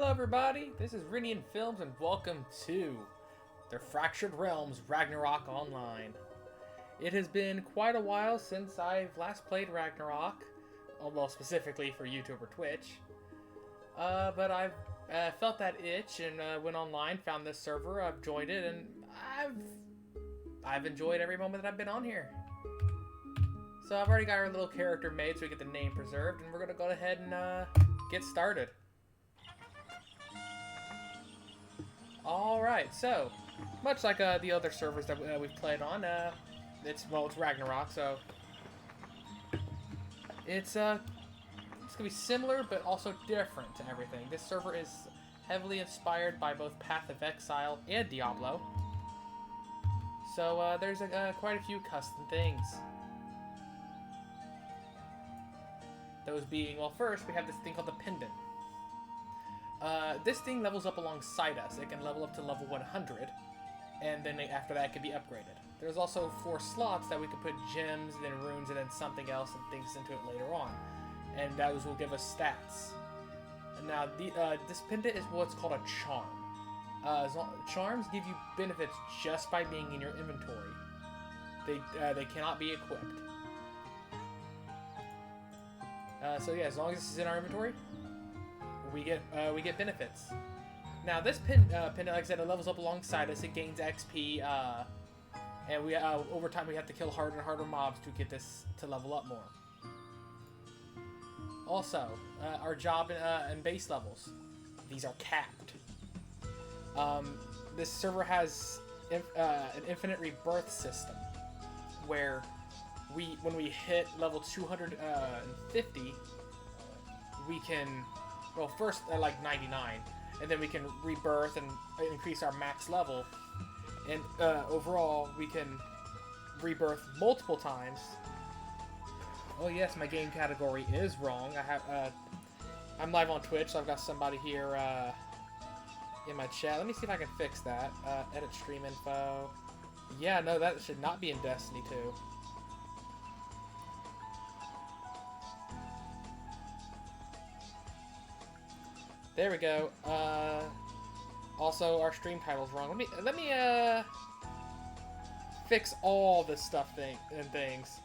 Hello everybody, this is Rinian Films and welcome to the Fractured Realms Ragnarok Online. It has been quite a while since I've last played Ragnarok, although specifically for YouTube or Twitch. But I've felt that itch and went online, found this server, I've joined it, and I've enjoyed every moment that I've been on here. So I've already got our little character made so we get the name preserved, and we're going to go ahead and get started. Alright, so, much like the other servers that we've played on, it's Ragnarok, so it's going to be similar, but also different to everything. This server is heavily inspired by both Path of Exile and Diablo, so there's quite a few custom things. Those being, well, first we have this thing called the Pendant. This thing levels up alongside us. It can level up to level 100, and then after that it can be upgraded. There's also 4 slots that we can put gems, then runes, and then something else and things into it later on. And those will give us stats. And now, this pendant is what's called a charm. Charms give you benefits just by being in your inventory. They cannot be equipped. So yeah, as long as this is in our inventory, we get benefits. Now this pendant, like I said, it levels up alongside us. It gains XP, and we over time we have to kill harder and harder mobs to get this to level up more. Also, our job and base levels, these are capped. This server has an infinite rebirth system, where when we hit level 250, we can, well, first at like 99, and then we can rebirth and increase our max level, and overall we can rebirth multiple times. Oh yes, my game category is wrong. I'm live on Twitch, so I've got somebody here in my chat. Let me see if I can fix that. Edit stream info. Yeah, no, that should not be in Destiny 2. There we go. Also, our stream title's wrong. Let me fix all this stuff and things.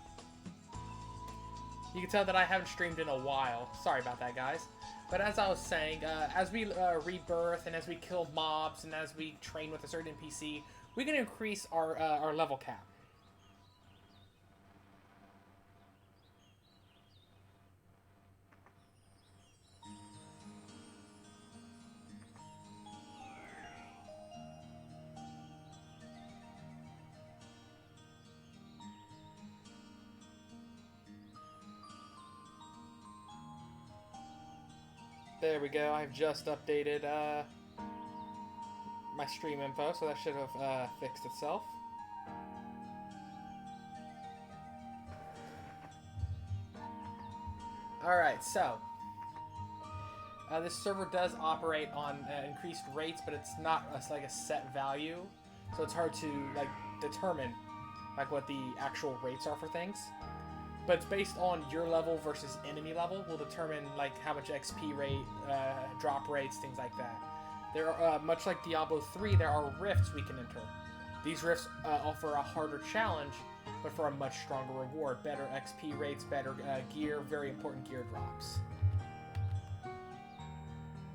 You can tell that I haven't streamed in a while. Sorry about that, guys. But as I was saying, as we rebirth and as we kill mobs and as we train with a certain NPC, we can increase our level cap. There we go, I've just updated my stream info, so that should have fixed itself. Alright, so this server does operate on increased rates, but it's not like a set value, so it's hard to like determine like what the actual rates are for things. But it's based on your level versus enemy level will determine like how much XP rate, drop rates, things like that. There are, much like Diablo 3, there are rifts we can enter. These rifts offer a harder challenge, but for a much stronger reward. Better XP rates, better gear, very important gear drops.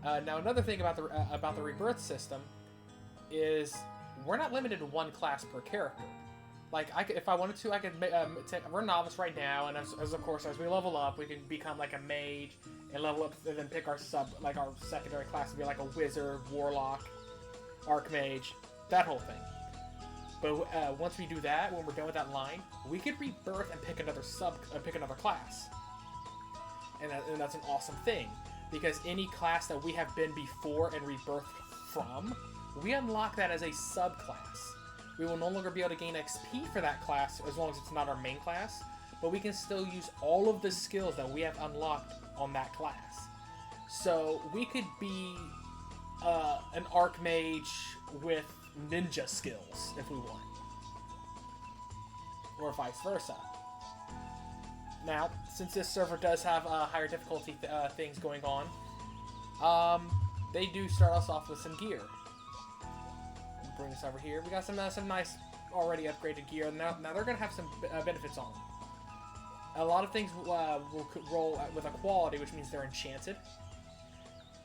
Now another thing about the rebirth system is we're not limited to one class per character. Like, if I wanted to, I could we're novice right now, and as of course, as we level up, we can become like a mage, and level up, and then pick our our secondary class to be like a wizard, warlock, archmage, that whole thing. But once we do that, when we're done with that line, we could rebirth and pick another class. And that's an awesome thing, because any class that we have been before and rebirthed from, we unlock that as a subclass. We will no longer be able to gain XP for that class as long as it's not our main class, but we can still use all of the skills that we have unlocked on that class. So we could be an archmage with ninja skills if we want, or vice versa. Now, since this server does have higher difficulty things going on, they do start us off with some gear. Bring this over here. We got some nice already upgraded gear. Now they're gonna have some benefits on them. A lot of things will roll with a quality, which means they're enchanted.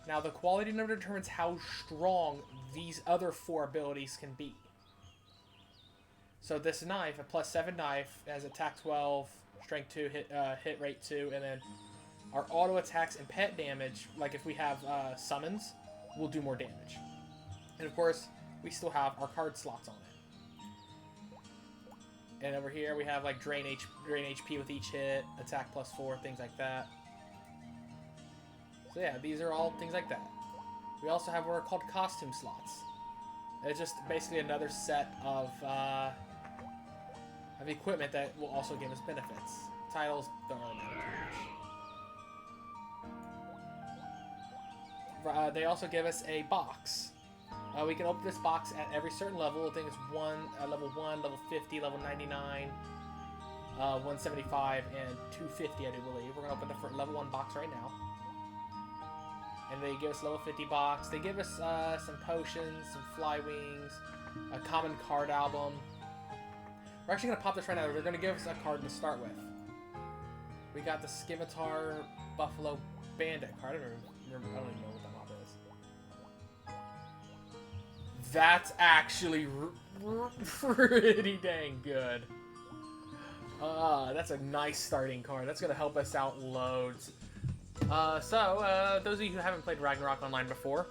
Now the quality number determines how strong these other 4 abilities can be. So this knife, a +7 knife, has attack 12, strength 2, hit rate 2, and then our auto attacks and pet damage, like if we have summons, will do more damage. And of course, we still have our card slots on it. And over here we have like drain HP with each hit, attack +4, things like that. So yeah, these are all things like that. We also have what are called costume slots. It's just basically another set of equipment that will also give us benefits. Titles don't really matter too much. They also give us a box. We can open this box at every certain level. I think it's level 1, level 50, level 99, 175, and 250, I do believe. We're going to open the level 1 box right now. And they give us a level 50 box. They give us some potions, some fly wings, a common card album. We're actually going to pop this right now. They're going to give us a card to start with. We got the Scimitar Buffalo Bandit card. I don't even know what that mob is. That's actually pretty dang good. That's a nice starting card. That's going to help us out loads. So, those of you who haven't played Ragnarok Online before,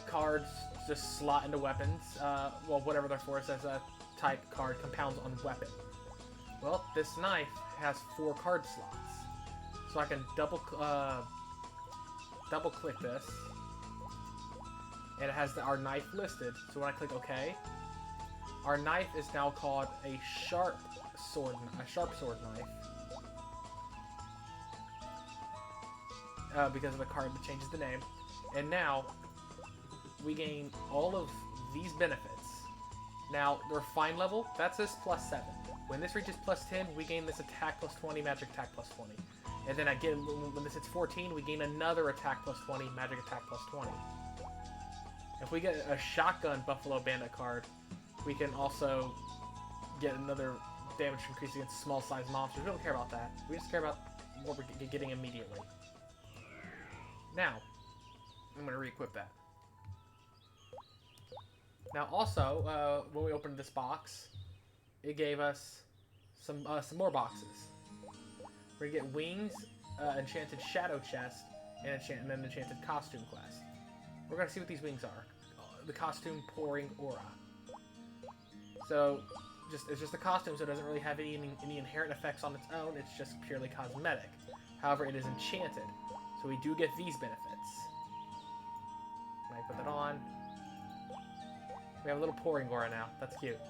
cards just slot into weapons. Well, whatever they're for, it says a type card compounds on weapon. Well, this knife has 4 card slots. So I can double click this. And it has our knife listed. So when I click OK, our knife is now called a sharp sword knife. Because of the card that changes the name. And now, we gain all of these benefits. Now, the refined level, that's this +7. When this reaches +10, we gain this attack +20, magic attack +20. And then again, when this hits 14, we gain another attack +20, magic attack +20. If we get a shotgun Buffalo Bandit card, we can also get another damage increase against small-sized monsters. We don't care about that. We just care about what we're getting immediately. Now, I'm going to re-equip that. Now, also, when we opened this box, it gave us some more boxes. We're going to get wings, enchanted shadow chest, and an enchanted costume quest. We're going to see what these wings are. The costume pouring aura. So, it's just a costume, so it doesn't really have any inherent effects on its own. It's just purely cosmetic. However, it is enchanted. So we do get these benefits. Can I put that on? We have a little pouring aura now. That's cute.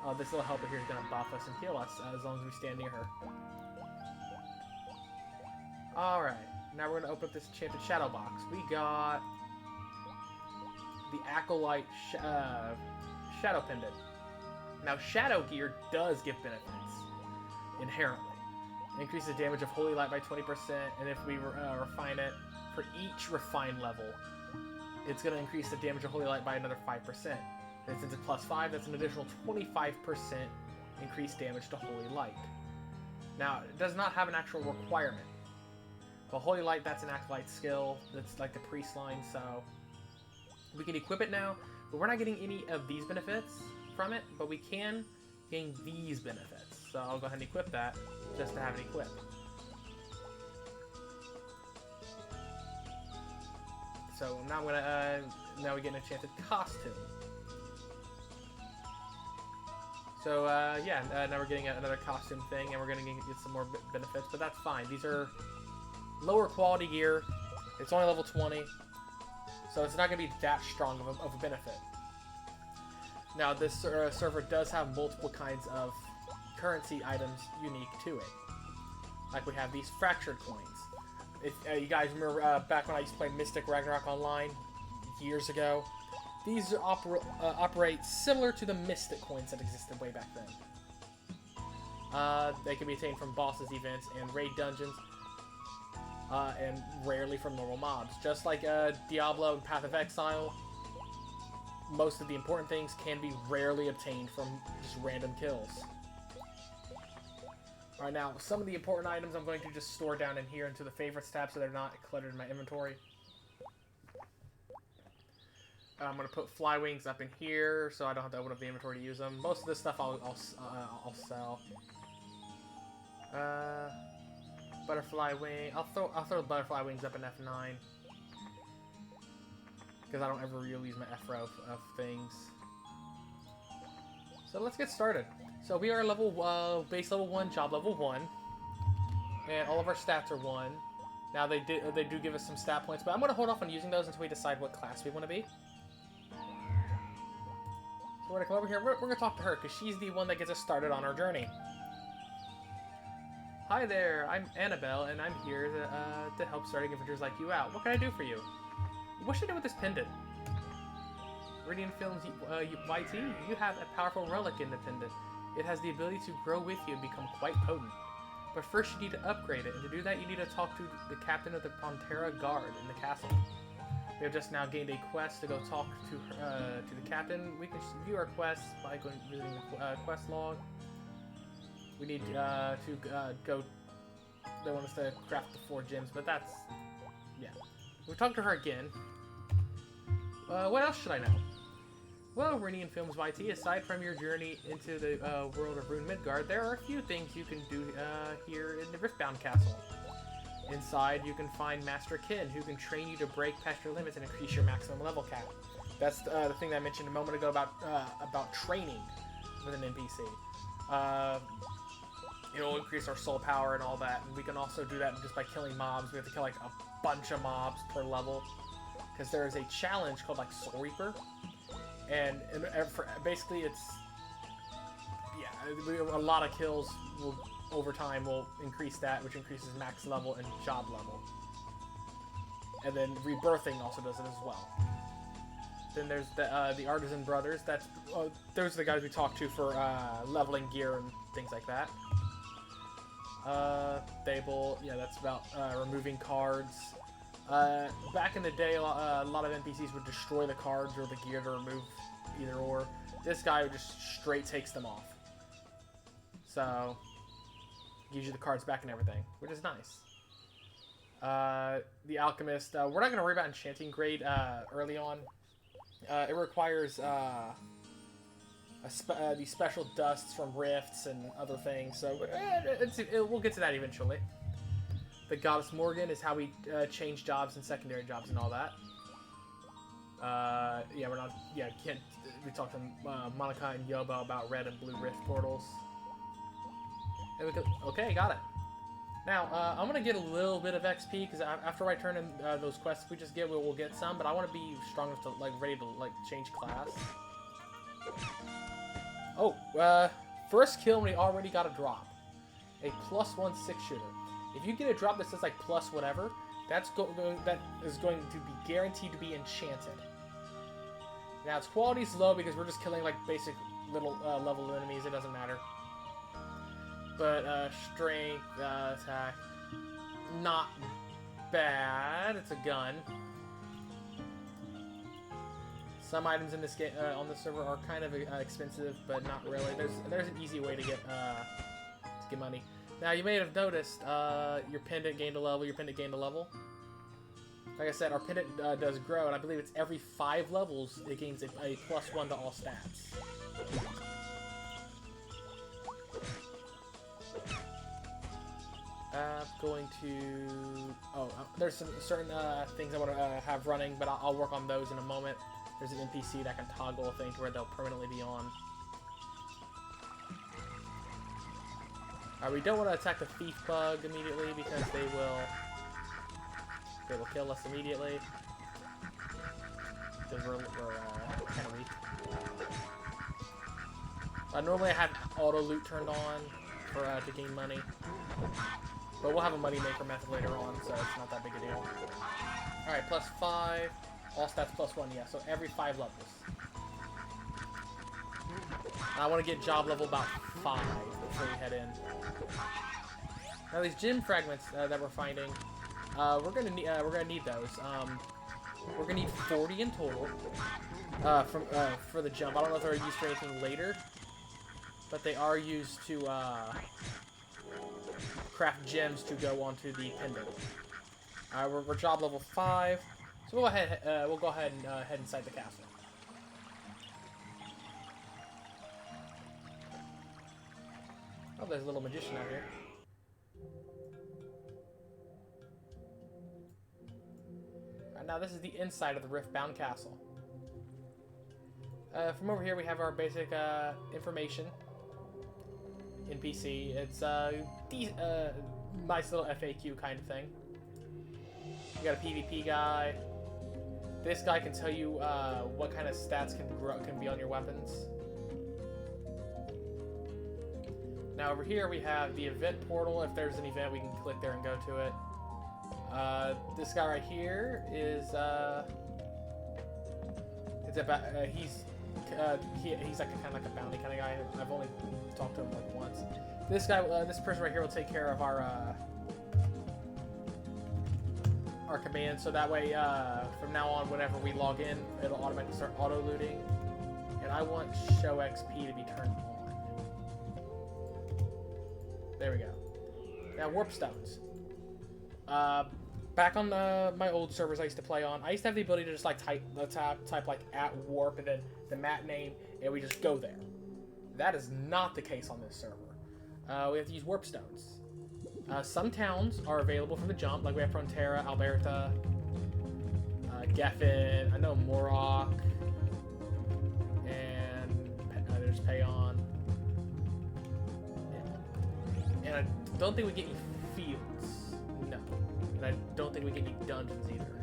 Oh, this little helper here is going to buff us and heal us as long as we stand near her. Alright. Now we're going to open up this enchanted shadow box. We got the Acolyte Shadow Pendant. Now, Shadow Gear does give benefits inherently. Increases the damage of Holy Light by 20%, and if we refine it, for each refine level, it's going to increase the damage of Holy Light by another 5%. And since it's +5, that's an additional 25% increased damage to Holy Light. Now, it does not have an actual requirement. But Holy Light, that's an Acolyte skill. That's like the priest line, so we can equip it now, but we're not getting any of these benefits from it, but we can gain these benefits. So I'll go ahead and equip that, just to have it equipped. So now I'm gonna, now we get an enchanted costume. So yeah, now we're getting another costume thing, and we're gonna get some more benefits, but that's fine. These are lower quality gear. It's only level 20, so it's not gonna be that strong of a benefit. Now this server does have multiple kinds of currency items unique to it. Like we have these fractured coins. If you guys remember back when I used to play Mystic Ragnarok Online years ago, these operate similar to the Mystic coins that existed way back then. They can be obtained from bosses, events, and raid dungeons. and rarely from normal mobs. Just like Diablo and Path of Exile, most of the important things can be rarely obtained from just random kills. Alright, now, some of the important items I'm going to just store down in here into the favorites tab so they're not cluttered in my inventory. I'm going to put fly wings up in here so I don't have to open up the inventory to use them. Most of this stuff I'll sell. Butterfly wing. I'll throw butterfly wings up in F9 because I don't ever really use my F row of things. So let's get started. So we are level base level 1, job level 1, and all of our stats are 1. Now they do give us some stat points, but I'm going to hold off on using those until we decide what class we want to be. So we're going to come over here. We're going to talk to her because she's the one that gets us started on our journey. Hi there, I'm Annabelle, and I'm here to help starting adventurers like you out. What can I do for you? What should I do with this pendant? Radiant Films YT, you have a powerful relic in the pendant. It has the ability to grow with you and become quite potent. But first you need to upgrade it, and to do that you need to talk to the captain of the Pantera Guard in the castle. We have just now gained a quest to go talk to the captain. We can view our quests by going using the quest log. We need to go. They want us to craft the 4 gems, but that's yeah. We'll talk to her again. What else should I know? Well, Radiant Films YT, aside from your journey into the world of Rune Midgard, there are a few things you can do here in the Riftbound Castle. Inside, you can find Master Kin, who can train you to break past your limits and increase your maximum level cap. That's the thing that I mentioned a moment ago about training with an NPC. It'll increase our soul power and all that, and we can also do that just by killing mobs. We have to kill like a bunch of mobs per level, because there is a challenge called like Soul Reaper. And basically, it's a lot of kills over time will increase that, which increases max level and job level. And then rebirthing also does it as well. Then there's the Artisan Brothers. Those are the guys we talk to for leveling gear and things like that. Fable, yeah, that's about removing cards. Back in the day, a lot of NPCs would destroy the cards or the gear to remove either or. This guy just straight takes them off. So, gives you the cards back and everything, which is nice. The Alchemist, we're not going to worry about enchanting grade early on. It requires these special dusts from rifts and other things, so we'll get to that eventually. The Goddess Morgan is how we change jobs and secondary jobs and all that. We talked to Monica and Yoba about red and blue rift portals. And okay, got it. Now, I'm going to get a little bit of XP, because after I turn in those quests we just get, we'll get some, but I want to be strong enough to, ready to, change class. Oh, first kill, we already got a drop. A +1 6-shooter. If you get a drop that says, plus whatever, that is going to be guaranteed to be enchanted. Now, its quality is low because we're just killing, basic little level enemies. It doesn't matter. But, strength, attack, not bad. It's a gun. Some items in this game, on this server are kind of expensive, but not really. There's an easy way to get money. Now, you may have noticed your pendant gained a level, your pendant gained a level. Like I said, our pendant does grow, and I believe it's every 5 levels it gains a +1 to all stats. Going to... there's some certain things I want to have running, but I'll work on those in a moment. There's an NPC that can toggle a thing to where they'll permanently be on. We don't want to attack the thief bug immediately because they will kill us immediately. Because we're kind of weak. Normally I have auto loot turned on for to gain money, but we'll have a money maker method later on, so it's not that big a deal. All right, +5, all stats +1, yeah. So every 5 levels. I want to get job level about 5 before we head in. Now these gem fragments that we're finding, we're gonna need those. We're gonna need 40 in total for the jump. I don't know if they're used for anything later, but they are used to craft gems to go onto the pendant. We're job level 5, so we'll go ahead and head inside the castle. Oh, there's a little magician out here. Alright, now this is the inside of the Riftbound Castle. From over here we have our basic information. NPC. It's nice little FAQ kind of thing. You got a PvP guy. This guy can tell you what kind of stats can be on your weapons. Now over here we have the event portal. If there's an event, we can click there and go to it. This guy right here is it's about he's like a kind of like a bounty kind of guy. I've only talked to him like once. This guy, this person right here will take care of our command, so that way from now on, whenever we log in, it'll automatically start auto looting. And I want show XP to be turned on. There we go. Now warp stones. Back on my old servers I used to play on, I used to have the ability to just like type like at warp and then the map name, and we just go there. That is not the case on this server. We have to use warp stones. Some towns are available from the jump, like we have Frontera, Alberta, Geffen, I know Morok, and there's Payon. And I don't think we get any fields. No. And I don't think we get any dungeons either.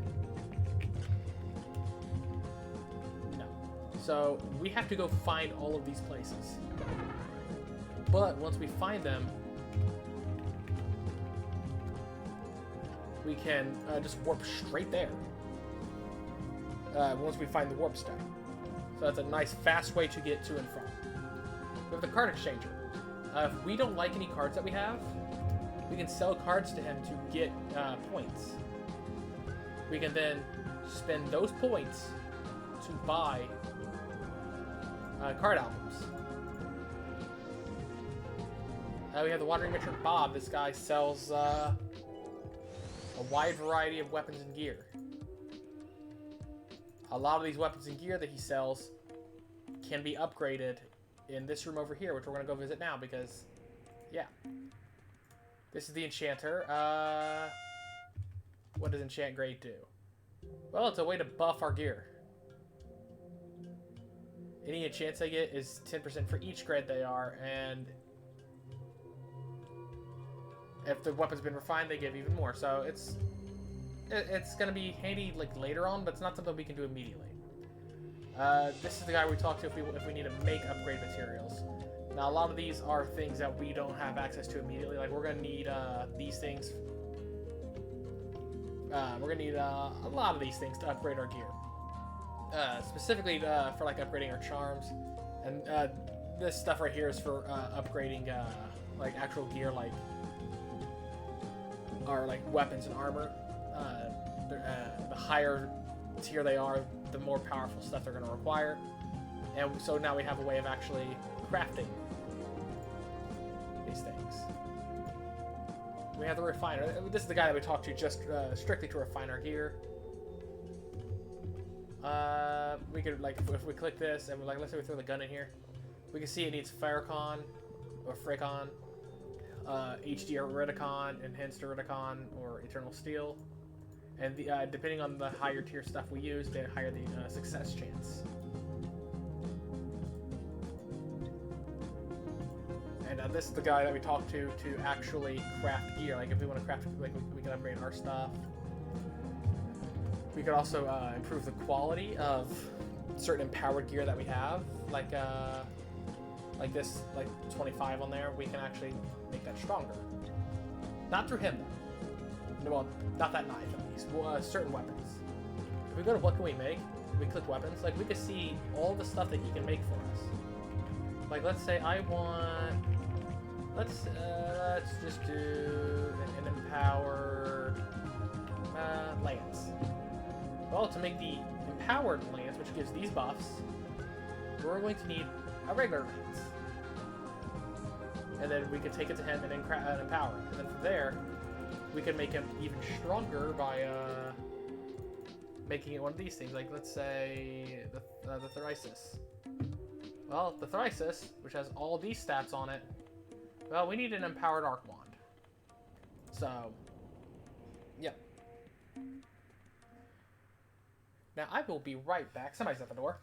No. So we have to go find all of these places. But once we find them, we can just warp straight there. Once we find the warp stone. So that's a nice, fast way to get to and from. We have the card exchanger. If we don't like any cards that we have, we can sell cards to him to get points. We can then spend those points to buy card albums. We have the Wandering Merchant Bob. This guy sells a wide variety of weapons and gear. A lot of these weapons and gear that he sells can be upgraded in this room over here, which we're going to go visit now because, yeah. This is the Enchanter. What does Enchant Grade do? Well, it's a way to buff our gear. Any enchants they get is 10% for each grade they are, and if the weapon's been refined, they give even more. So it's going to be handy like later on, but it's not something we can do immediately. This is the guy we talk to if we need to make upgrade materials. Now, a lot of these are things that we don't have access to immediately. Like, we're going to need these things. We're going to need a lot of these things to upgrade our gear. Specifically for, like, upgrading our charms. And this stuff right here is for upgrading, like, actual gear, like, our, like, weapons and armor. The higher tier they are, the more powerful stuff they're going to require. And so now we have a way of actually crafting these things. We have the refiner. This is the guy that we talked to just strictly to refine our gear. We could, like, if we click this and we're like, let's say we throw the gun in here, we can see it needs Farrakhan or Fricon, HD Eridicon, Enhanced Eridicon, or Eternal Steel. And depending on the higher tier stuff we use, the higher the success chance. And this is the guy that we talked to actually craft gear. Like, if we want to craft, like, we can upgrade our stuff. We could also improve the quality of certain empowered gear that we have. Like this, like 25 on there, we can actually make that stronger. Not through him, though. Well, not that knife, at least. Well, certain weapons. If we go to what can we make, we click weapons, like, we can see all the stuff that he can make for us. Like, let's say I want... Let's just do an empowered lance? Well, to make the empowered lance, which gives these buffs, we're going to need a regular lance. And then we can take it to him and then empower it. And then from there, we can make him even stronger by making it one of these things. Like, let's say the Thrisis. Well, the Thrisis, which has all these stats on it, well, we need an empowered arc wand. So, yep. Now, I will be right back. Somebody's at the door.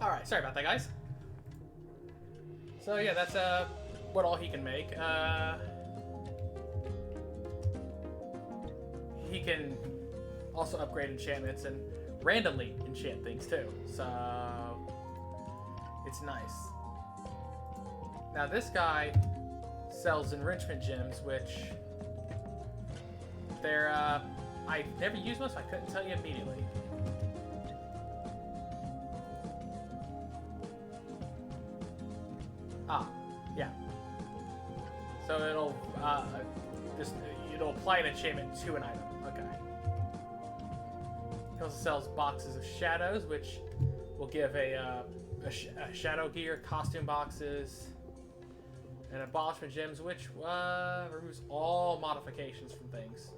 Alright, sorry about that, guys. So, yeah, that's what all he can make. He can also upgrade enchantments and randomly enchant things too, so it's nice. Now this guy sells enrichment gems, which they're I never used most, so I couldn't tell you immediately. Ah, yeah. So it'll it'll apply an enchantment to an item. Okay. He also sells boxes of shadows, which will give a shadow gear, costume boxes, and abolishment gems, which removes all modifications from things.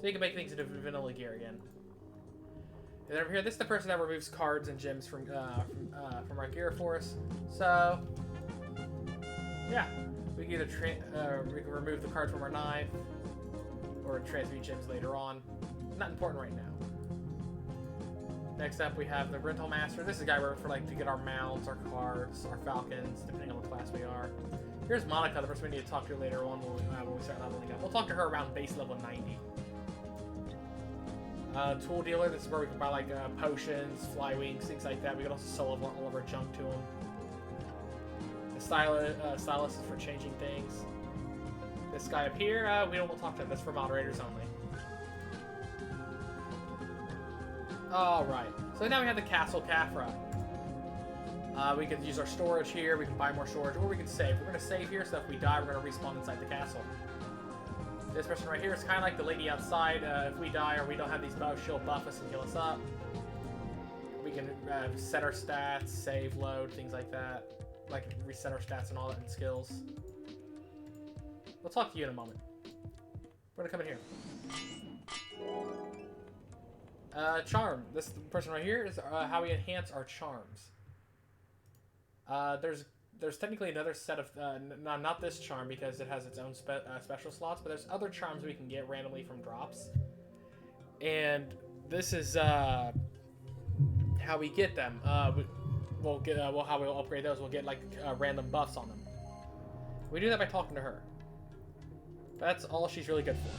So you can make things into vanilla gear again. And over here, this is the person that removes cards and gems from our gear force. So yeah, we can either we can remove the cards from our knife or transmute gems later on. Not important right now. Next up, we have the rental master. This is a guy for like to get our mounts, our cards, our falcons, depending on what class we are. Here's Monica, the person we need to talk to later on when we start leveling up. We'll talk to her around base level 90. Tool dealer. This is where we can buy like potions, fly wings, things like that. We can also sell all of our junk to him. The stylist is for changing things. This guy up here, we don't want to talk to him. That's for moderators only. Alright, so now we have the Castle Caphra. We can use our storage here, we can buy more storage, or we can save. We're going to save here, so if we die, we're going to respawn inside the castle. This person right here is kind of like the lady outside. If we die or we don't have these buffs, she'll buff us and heal us up. We can set our stats, save, load, things like that. Like reset our stats and all that and skills. We'll talk to you in a moment. We're going to come in here. Charm. This person right here is how we enhance our charms. There's technically another set of not this charm because it has its own special slots, but there's other charms we can get randomly from drops, and this is how we get them. We'll get how we'll upgrade those. We'll get like random buffs on them. We do that by talking to her. That's all she's really good for.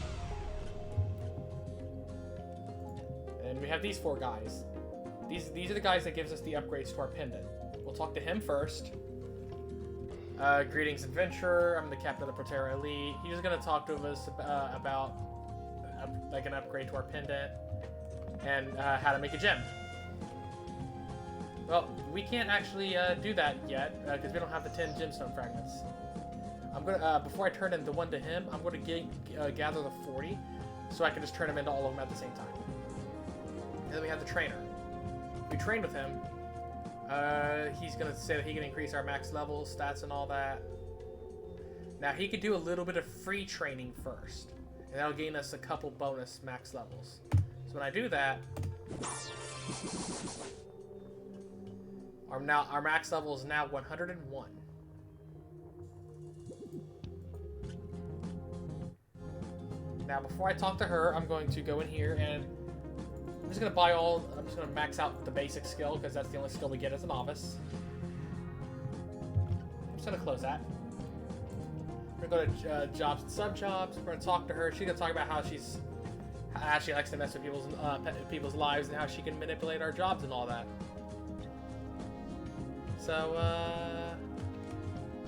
And we have these 4 guys. These are the guys that gives us the upgrades to our pendant. We'll talk to him first. Greetings, adventurer. I'm the captain of the Proterra Elite. He's going to talk to us about like an upgrade to our pendant and how to make a gem. Well, we can't actually do that yet because we don't have the 10 gemstone fragments. I'm gonna before I turn in the one to him, I'm going to gather the 40 so I can just turn them into all of them at the same time. And then we have the trainer. If we train with him, he's going to say that he can increase our max level, stats, and all that. Now, he could do a little bit of free training first, and that'll gain us a couple bonus max levels. So when I do that, our max level is now 101. Now, before I talk to her, I'm going to go in here and I'm just going to max out the basic skill because that's the only skill we get as a novice. I'm just going to close that. We're going to go to jobs and sub-jobs. We're going to talk to her. She's going to talk about how she likes to mess with people's lives and how she can manipulate our jobs and all that. So,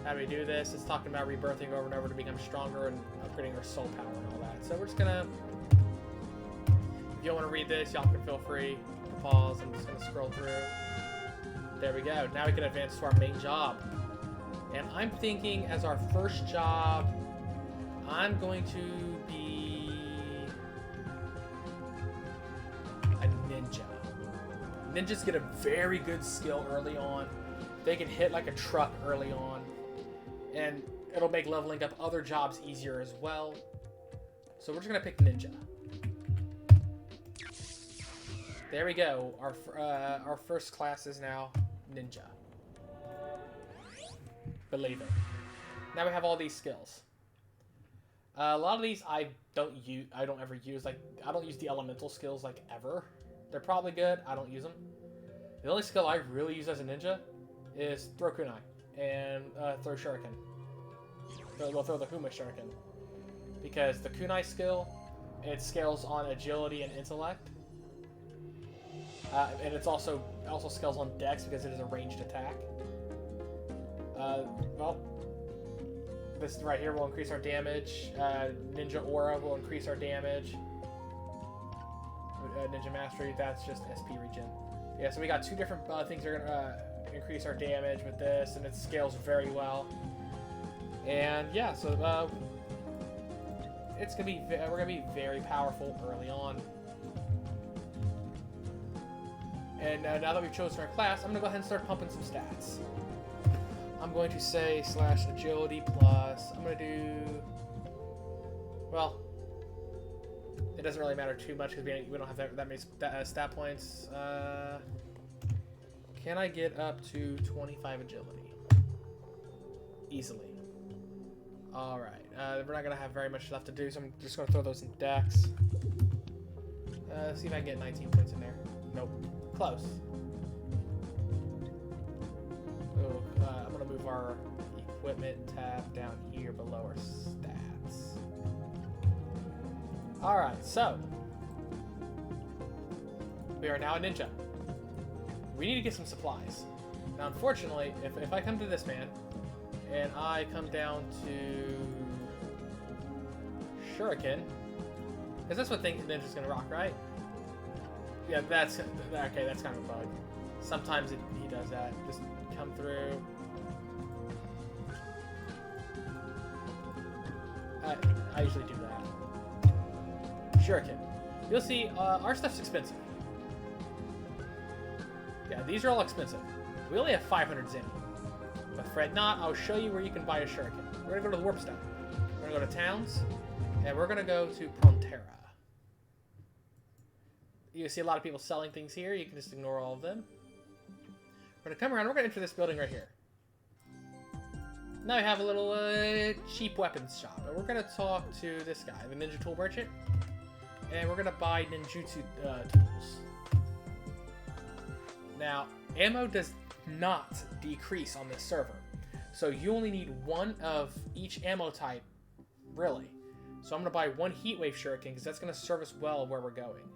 how do we do this? It's talking about rebirthing over and over to become stronger and upgrading our soul power and all that. so we're just gonna... If you don't want to read this, y'all can feel free to pause. I'm just gonna scroll through. There we go. Now we can advance to our main job. And I'm thinking as our first job, I'm going to be a ninja. Ninjas get a very good skill early on. They can hit like a truck early on. And it'll make leveling up other jobs easier as well. So we're just going to pick ninja. There we go. Our first class is now ninja. Believe it. Now we have all these skills. A lot of these I don't ever use. Like, I don't use the elemental skills like ever. They're probably good. I don't use them. The only skill I really use as a ninja is throw kunai and throw shuriken. We'll throw the Huma shuriken, because the kunai skill, it scales on agility and intellect, and it's also scales on dex because it is a ranged attack. Well, this right here will increase our damage. Ninja Aura will increase our damage. Ninja Mastery, that's just SP regen. Yeah, so we got two different things that are gonna increase our damage with this, and it scales very well. And yeah, so it's gonna be we're gonna be very powerful early on. And now that we've chosen our class, I'm gonna go ahead and start pumping some stats. I'm going to say /agility plus. I'm gonna do. Well, it doesn't really matter too much because we don't have that many stat points. Can I get up to 25 agility? Easily. All right. We're not gonna have very much left to do, so I'm just gonna throw those in dex. See if I can get 19 points in there. Nope. Close. Oh, I'm gonna move our equipment tab down here below our stats. All right, so we are now a ninja. We need to get some supplies. Now, unfortunately, if I come to this man and I come down to shuriken, because that's what ninja's gonna rock, right? Yeah, that's okay. That's kind of a bug. Sometimes he does that. Just come through. I usually do that. Shuriken. You'll see our stuff's expensive. Yeah, these are all expensive. We only have 500 zen. But fret not, I'll show you where you can buy a shuriken. We're gonna go to the Warpstone. We're gonna go to Towns, and we're gonna go to Prontera. You see a lot of people selling things here. You can just ignore all of them. We're gonna come around. We're gonna enter this building right here. Now we have a little cheap weapons shop. And we're gonna talk to this guy, the Ninja Tool Merchant, and we're gonna buy ninjutsu tools. Now, ammo does not decrease on this server, so you only need one of each ammo type, really. So I'm gonna buy one Heatwave Shuriken because that's gonna serve us well where we're going.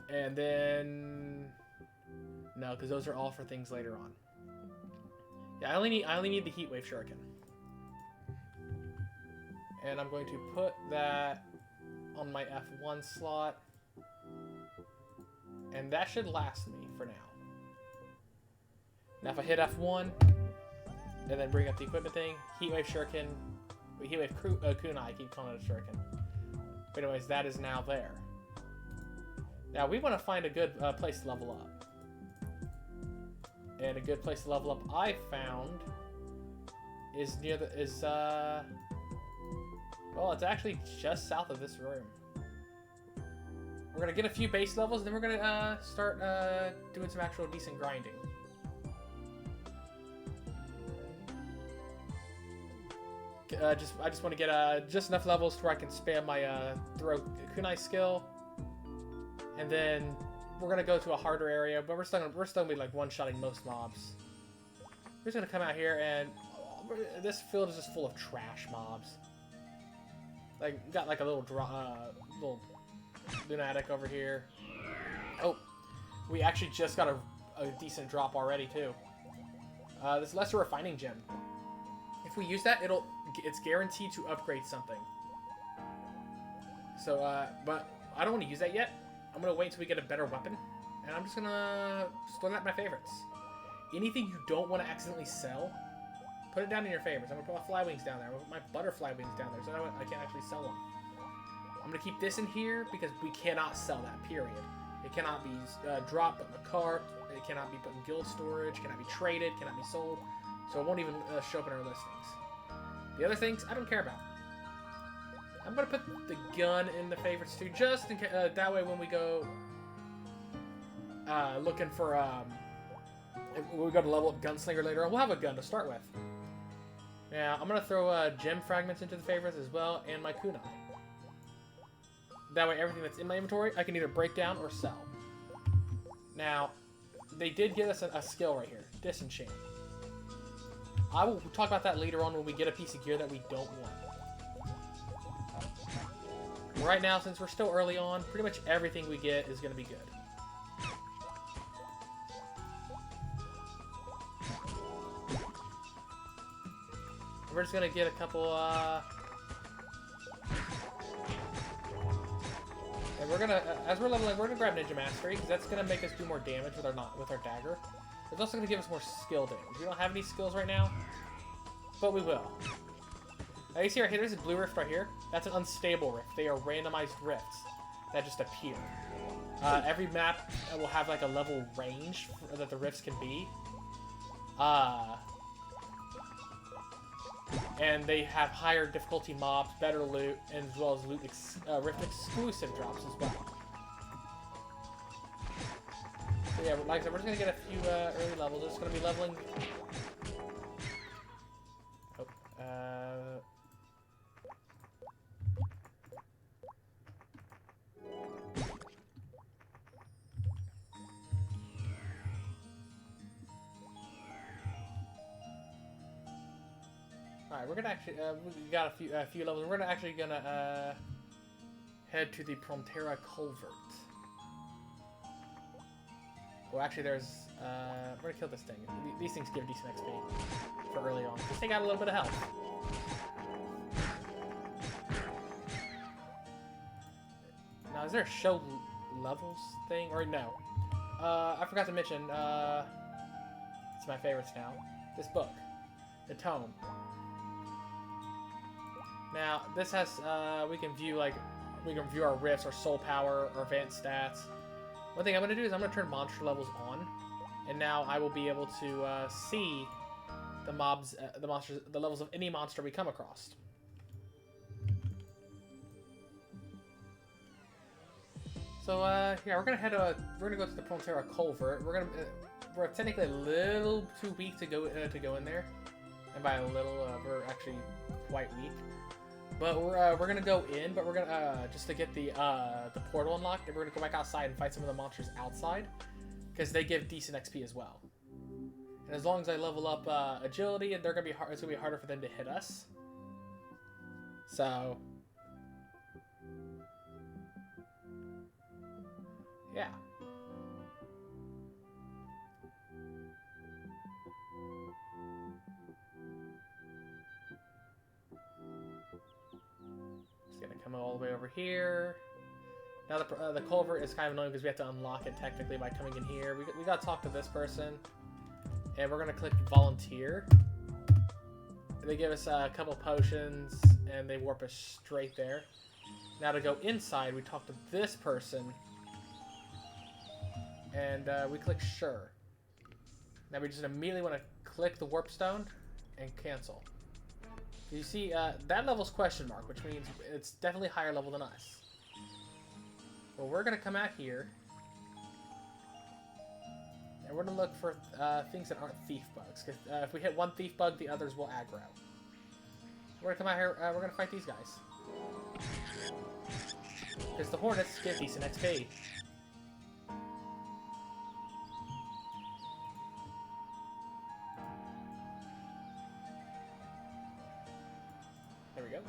And then no, because those are all for things later on. Yeah, I only need the Heatwave Shuriken. And I'm going to put that on my F1 slot. And that should last me for now. Now if I hit F1 and then bring up the equipment thing, Heatwave Shuriken, Heatwave Kunai, I keep calling it a Shuriken. But anyways, that is now there. Now we want to find a good place to level up. And a good place to level up I found is near the well, it's actually just south of this room. We're gonna get a few base levels, and then we're gonna start doing some actual decent grinding. I just want to get just enough levels to where I can spam my throw kunai skill, and then we're gonna go to a harder area, but we're still gonna be like one-shotting most mobs. We're just gonna come out here, and this field is just full of trash mobs. Like, got like a little little lunatic over here. Oh, we actually just got a decent drop already too. This lesser refining gem. If we use that, it's guaranteed to upgrade something. So, but I don't want to use that yet. I'm going to wait until we get a better weapon. And I'm just going to split out my favorites. Anything you don't want to accidentally sell, put it down in your favorites. I'm going to put my fly wings down there. I'm going to put my butterfly wings down there so I can't actually sell them. I'm going to keep this in here because we cannot sell that, period. It cannot be dropped on the cart. It cannot be put in guild storage. It cannot be traded. It cannot be sold. So it won't even show up in our listings. The other things, I don't care about. I'm going to put the gun in the favorites too, just in case, that way when we go looking for, when we go to level up Gunslinger later, we'll have a gun to start with. Now, I'm going to throw gem fragments into the favorites as well, and my kunai. That way everything that's in my inventory, I can either break down or sell. Now, they did give us a skill right here, Disenchant. I will talk about that later on when we get a piece of gear that we don't want. Right now, since we're still early on, pretty much everything we get is going to be good. We're just going to get a couple, and we're going to, as we're leveling, we're going to grab Ninja Mastery, because that's going to make us do more damage with our dagger. It's also going to give us more skill damage. We don't have any skills right now, but we will. Now you see right here, there's a blue rift right here. That's an unstable rift. They are randomized rifts that just appear. Every map will have like a level range that the rifts can be. And they have higher difficulty mobs, better loot, as well as rift exclusive drops as well. So yeah, like I said, we're just going to get a few early levels. It's going to be leveling... Alright, we're gonna actually, we got a few levels. We're gonna head to the Prontera Culvert. Well, actually, there's, we're gonna kill this thing. These things give decent XP for early on. This thing got a little bit of health. Now, is there a show levels thing? Or no? I forgot to mention, it's my favorites now. This book. The Tome. Now, this has, we can view our rifts, our soul power, our advanced stats. One thing I'm going to do is I'm going to turn monster levels on, and now I will be able to see the mobs, the levels of any monster we come across. So, yeah, we're going to go to the Prontera Culvert. We're technically a little too weak to go in there, and by a little, we're actually quite weak. But we're gonna go in, but we're gonna just to get the portal unlocked, and we're gonna go back outside and fight some of the monsters outside, because they give decent XP as well. And as long as I level up agility, and it's gonna be harder for them to hit us. So yeah. Come all the way over here. Now the culvert is kind of annoying because we have to unlock it technically by coming in here. We got to talk to this person, and we're gonna click volunteer. They give us a couple potions, and they warp us straight there. Now to go inside, we talk to this person, and we click sure. Now we just immediately want to click the warp stone and cancel. You see, that level's question mark, which means it's definitely higher level than us. Well, we're going to come out here, and we're going to look for things that aren't thief bugs, because if we hit one thief bug, the others will aggro. We're going to come out here, we're going to fight these guys. Because the Hornets get decent XP. There we go.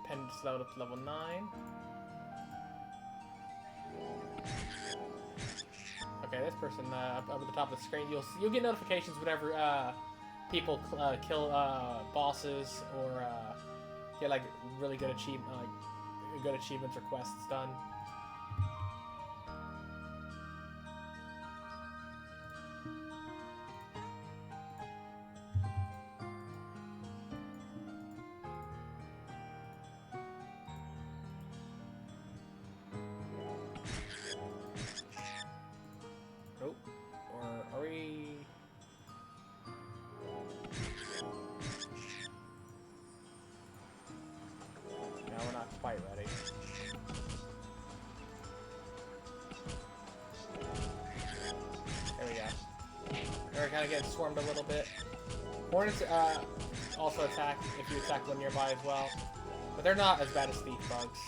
Pen just leveled up to level 9. Okay, this person up at the top of the screen, you'll get notifications whenever people kill bosses or get like really good achievements or quests done. Oh, or are we? No, we're not quite ready. There we go. We're kind of getting swarmed a little bit. Hornets also attack if you attack one nearby as well, but they're not as bad as thief bugs.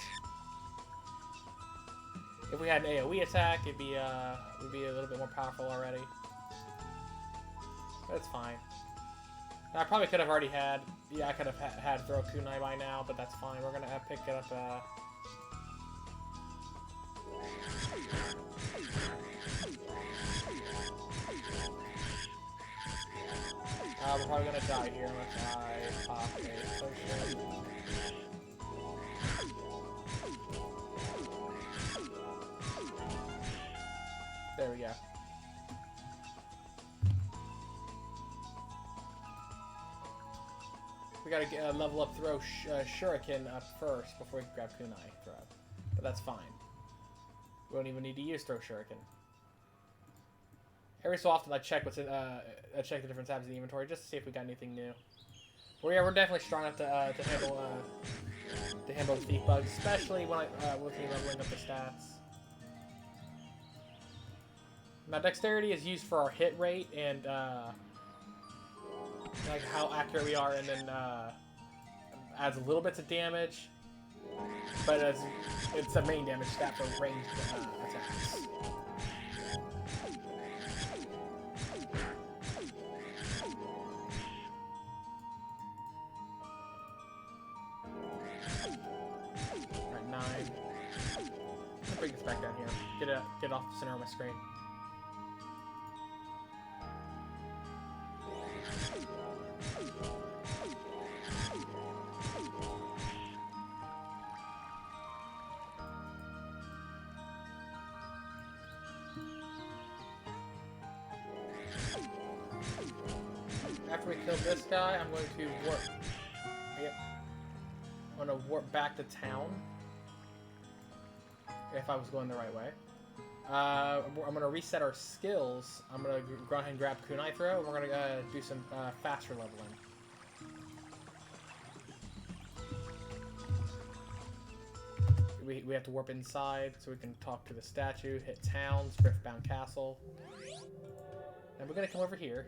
If we had an AoE attack, it'd be a little bit more powerful already. But it's fine. Now, I probably could have already had. Yeah, I could have had throw kunai by now, but that's fine. We're gonna pick it up. We're probably gonna die here unless I pop a potion. There we go. We gotta get, level up throw shuriken up first before we can grab kunai throw. But that's fine. We don't even need to use throw shuriken. Every so often I check what's in, I check the different tabs of the inventory just to see if we got anything new. Well, yeah, we're definitely strong enough to handle the thief bugs, especially when with me leveling up the stats. Now, dexterity is used for our hit rate and like how accurate we are, and then adds a little bits of damage, but it's a main damage stat for ranged attacks. Alright, 9. I'll bring this back down here. Get off the center of my screen. After we kill this guy, I'm going to warp. Yep. I'm going to warp back to town. If I was going the right way. I'm going to reset our skills. I'm going to go ahead and grab kunai throw, and we're going to do some faster leveling. We have to warp inside so we can talk to the statue, hit towns, Riftbound Castle. And we're going to come over here.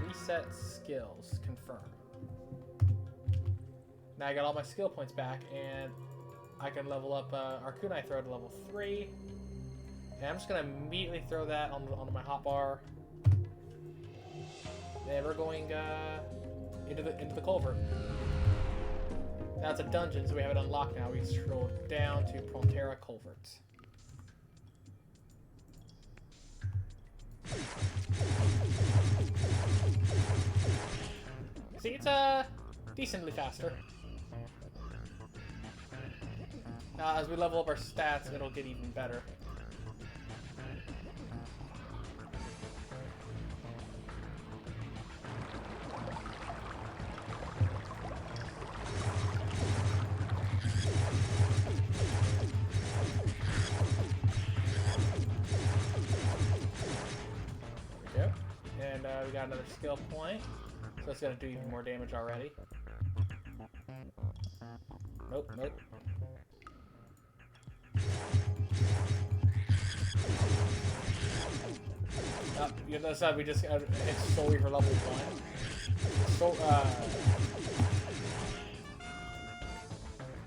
Reset skills, confirm. Now I got all my skill points back, and I can level up our kunai throw to level 3. And I'm just gonna immediately throw that onto my hotbar. And we're going into the culvert. Now it's a dungeon, so we have it unlocked now. We scroll down to Prontera Culvert. See, it's decently faster. As we level up our stats, it'll get even better. There we go. And we got another skill point. So it's gonna do even more damage already. Nope, nope. You know, so we just hit Soul Reaver level 1. So,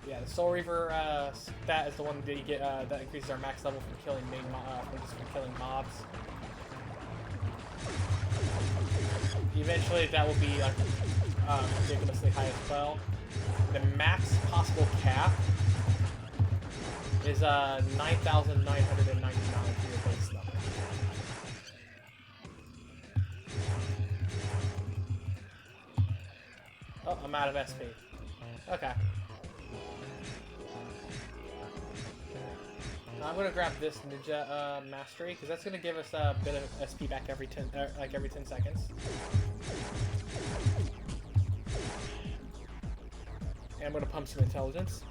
yeah, the Soul Reaver stat is the one that you get that increases our max level from killing from killing mobs. Eventually, that will be like ridiculously high as well. The max possible cap is 9,999 for your base level. Oh, I'm out of SP. Okay. I'm gonna grab this ninja mastery because that's gonna give us a bit of SP back every 10 seconds. And I'm gonna pump some intelligence.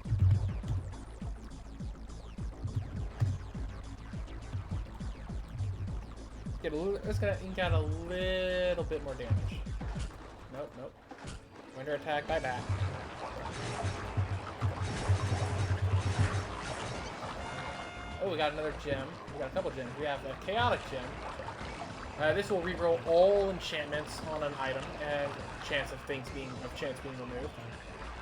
It's gonna ink out a little bit more damage. Nope, nope. Winter attack by bat. Oh, we got another gem. We got a couple gems. We have a chaotic gem. This will reroll all enchantments on an item and chance being removed.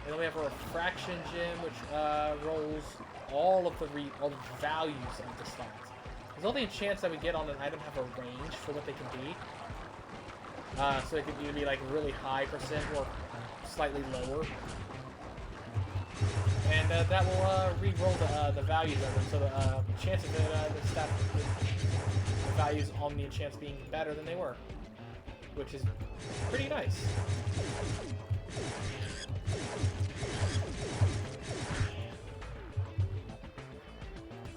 And then we have a refraction gem, which rolls all of the values of the stats. Because all the enchants that we get on an item have a range for what they can be. So it could either be like really high percent or slightly lower. And that will re-roll the values of them, so the chances that the values on the enchants being better than they were, which is pretty nice.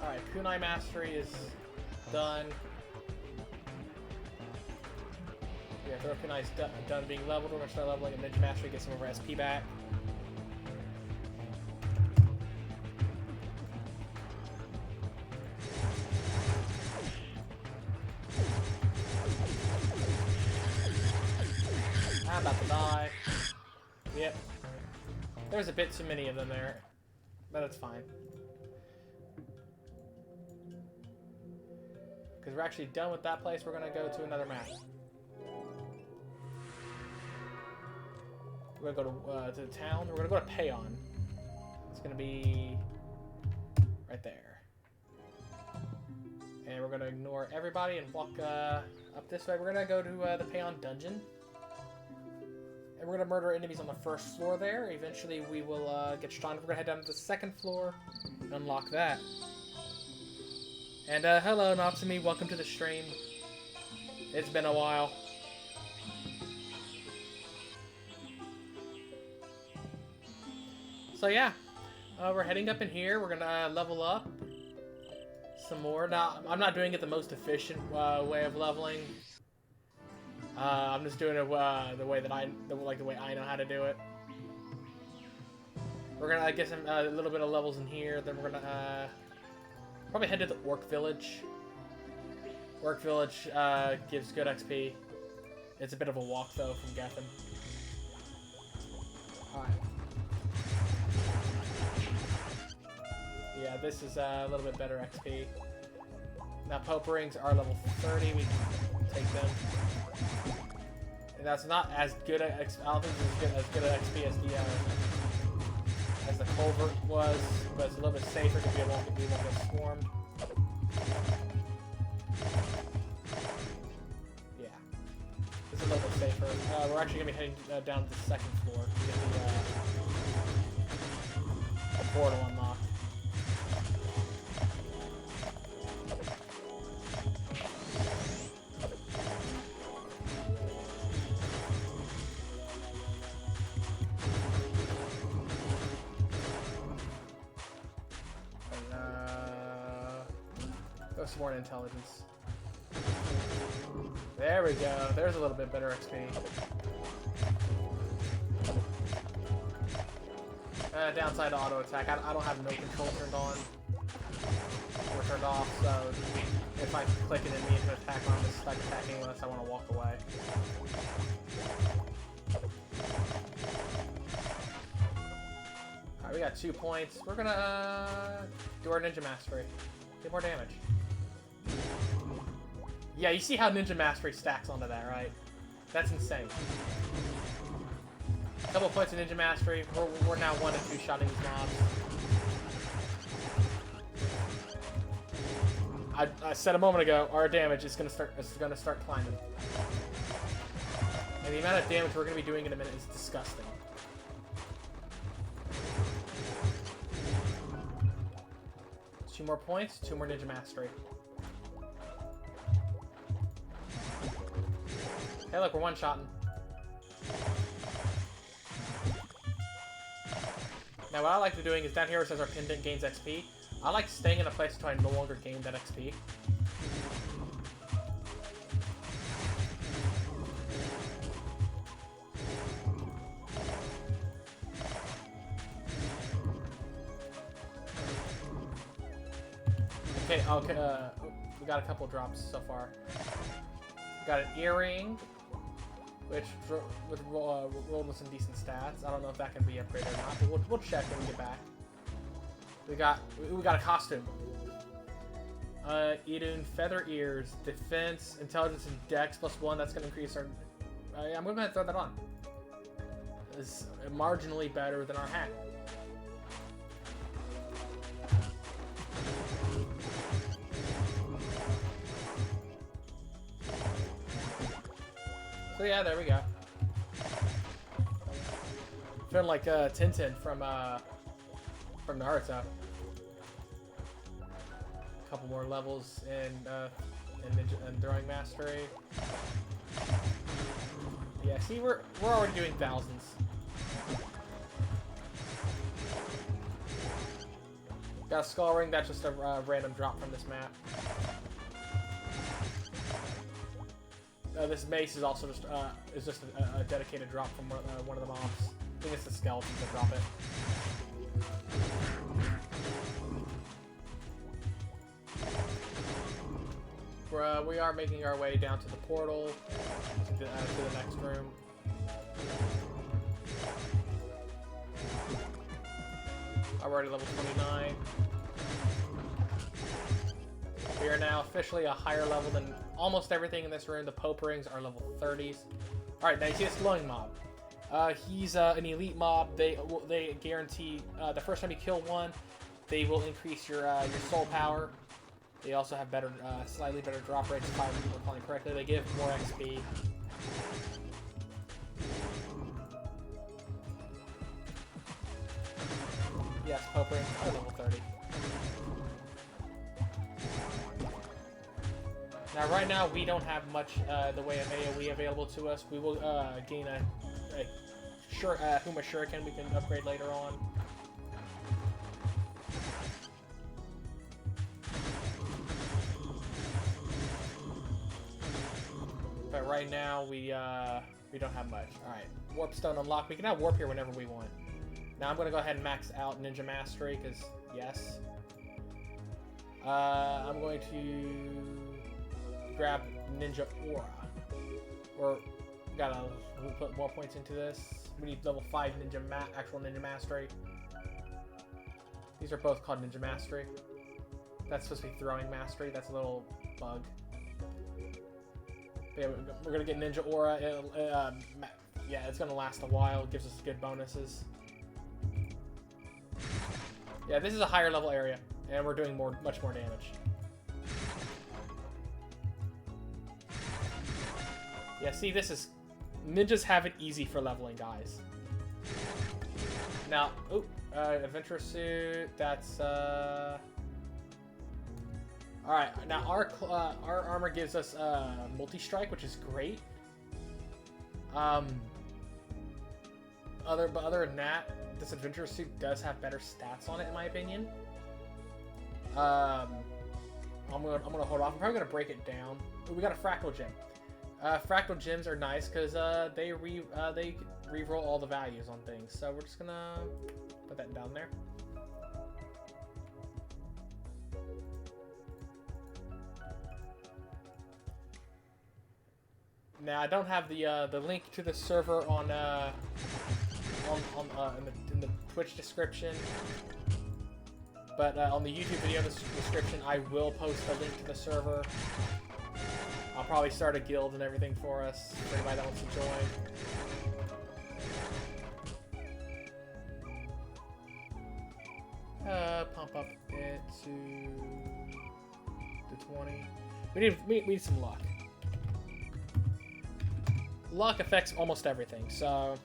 Alright, Kunai Mastery is done. Yeah, Thorough Kunai is done being leveled. We're going to start leveling a Ninja Mastery, get some of our SP back. I'm about to die. Yep. There's a bit too many of them there, but that's fine. Because we're actually done with that place, we're going to go to another map. We're going to go to the town. We're going to go to Payon. It's going to be right there. And we're going to ignore everybody and walk up this way. We're going to go to the Payon dungeon. And we're going to murder enemies on the first floor there. Eventually we will get stronger. We're going to head down to the second floor and unlock that. And hello Natsumi, welcome to the stream. It's been a while. So yeah, we're heading up in here. We're gonna level up some more. Now, I'm not doing it the most efficient way of leveling. I'm just doing it the way I know how to do it. We're gonna get some a little bit of levels in here. Then we're gonna probably head to the Orc Village. Orc Village gives good XP. It's a bit of a walk though from Gethin. Alright. Yeah, this is a little bit better XP. Now Pope Rings are level 30. We can take them. And that's not as good a XP. I don't think it's as good an XP as the Culvert was, but it's a little bit safer because we won't get swarmed. Yeah, it's a little bit safer. We're actually gonna be heading down to the second floor to get the portal unlocked. Some more intelligence. There we go. There's a little bit better XP. Downside to auto attack. I don't have no control turned on or turned off, so if I click an enemy into attack, I'm just stuck attacking unless I want to walk away. Alright, we got 2 points. We're gonna do our Ninja Mastery. Get more damage. Yeah, you see how Ninja Mastery stacks onto that, right? That's insane. Couple points of Ninja Mastery. We're now 1 and 2 shotting these mobs. I said a moment ago, our damage is gonna start climbing. And the amount of damage we're gonna be doing in a minute is disgusting. Two more points, 2 more Ninja Mastery. Hey, look, we're one-shotting. Now what I like to doing is down here it says our pendant gains XP. I like staying in a place until I no longer gain that XP. Okay, we got a couple drops so far. We got an earring, which rolled with some decent stats. I don't know if that can be upgraded or not, but we'll check when we get back. We got a costume. Idun, feather ears, defense, intelligence, and dex +1. That's gonna increase our. I'm gonna throw that on. It's marginally better than our hat. So yeah, there we go. Feeling like Tintin from Naruto. A couple more levels in throwing mastery. Yeah, see, we're already doing thousands. Got a skull ring. That's just a random drop from this map. This mace is also just a dedicated drop from one of the mobs. I think it's the skeletons that drop it. We are making our way down to the portal to the next room. Already level 29. We are now officially a higher level than almost everything in this room. The Pope rings are level 30s. Alright, now you see this glowing mob. He's an elite mob. They guarantee the first time you kill one, they will increase your soul power. They also have better, slightly better drop rates if I'm recalling correctly. They give more XP. Yes, Pope rings are level 30. Now, right now, we don't have much the way of AoE available to us. We will gain a Huma Shuriken we can upgrade later on. But right now, we don't have much. All right, Warp Stone unlocked. We can have Warp here whenever we want. Now I'm going to go ahead and max out Ninja Mastery, because, yes. I'm going to grab Ninja Aura. Or, gotta put more points into this. We need level 5 actual Ninja Mastery. These are both called Ninja Mastery. That's supposed to be Throwing Mastery. That's a little bug. But yeah, we're going to get Ninja Aura. Yeah, it's going to last a while. It gives us good bonuses. Yeah, this is a higher level area, and we're doing much more damage. Yeah, see, this is... Ninjas have it easy for leveling, guys. Now, Adventure Suit, that's, Alright, now our armor gives us, multi-strike, which is great. Other than that, this Adventure Suit does have better stats on it, in my opinion. I'm gonna hold off. I'm probably gonna break it down. Ooh, we got a Fractal Gem. Fractal Gems are nice because they re-roll all the values on things. So we're just gonna put that down there. Now I don't have the link to the server on in the Twitch description, but on the YouTube video description I will post a link to the server. I'll probably start a guild and everything for us for anybody that wants to join. Pump up it to 20. We need some luck. Luck affects almost everything, so...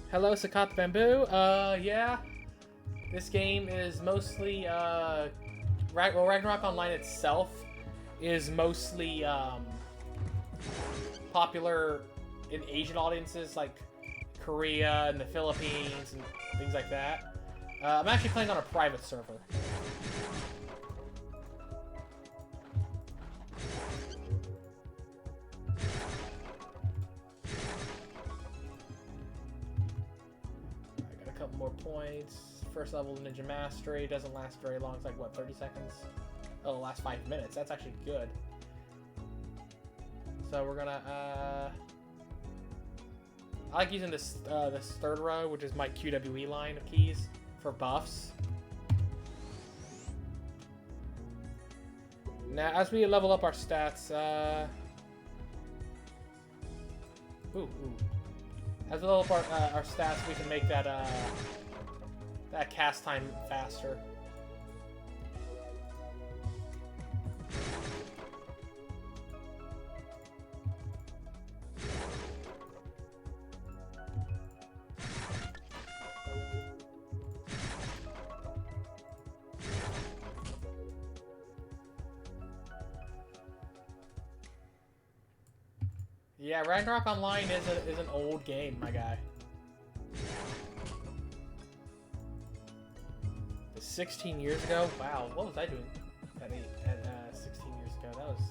Hello, Sakat Bamboo. Yeah. This game is mostly, Ragnarok Online itself is mostly, popular in Asian audiences like Korea and the Philippines and things like that. I'm actually playing on a private server. I got a couple more points. First level Ninja Mastery doesn't last very long. It's like, what, 30 seconds? Oh, it'll last 5 minutes. That's actually good. So we're gonna, I like using this third row, which is my QWE line of keys for buffs. Now, as we level up our stats, as we level up our stats, we can make that that cast time faster. Yeah, Ragnarok Online is an old game, my guy. 16 years ago? Wow, what was I doing at 16 years ago? That was...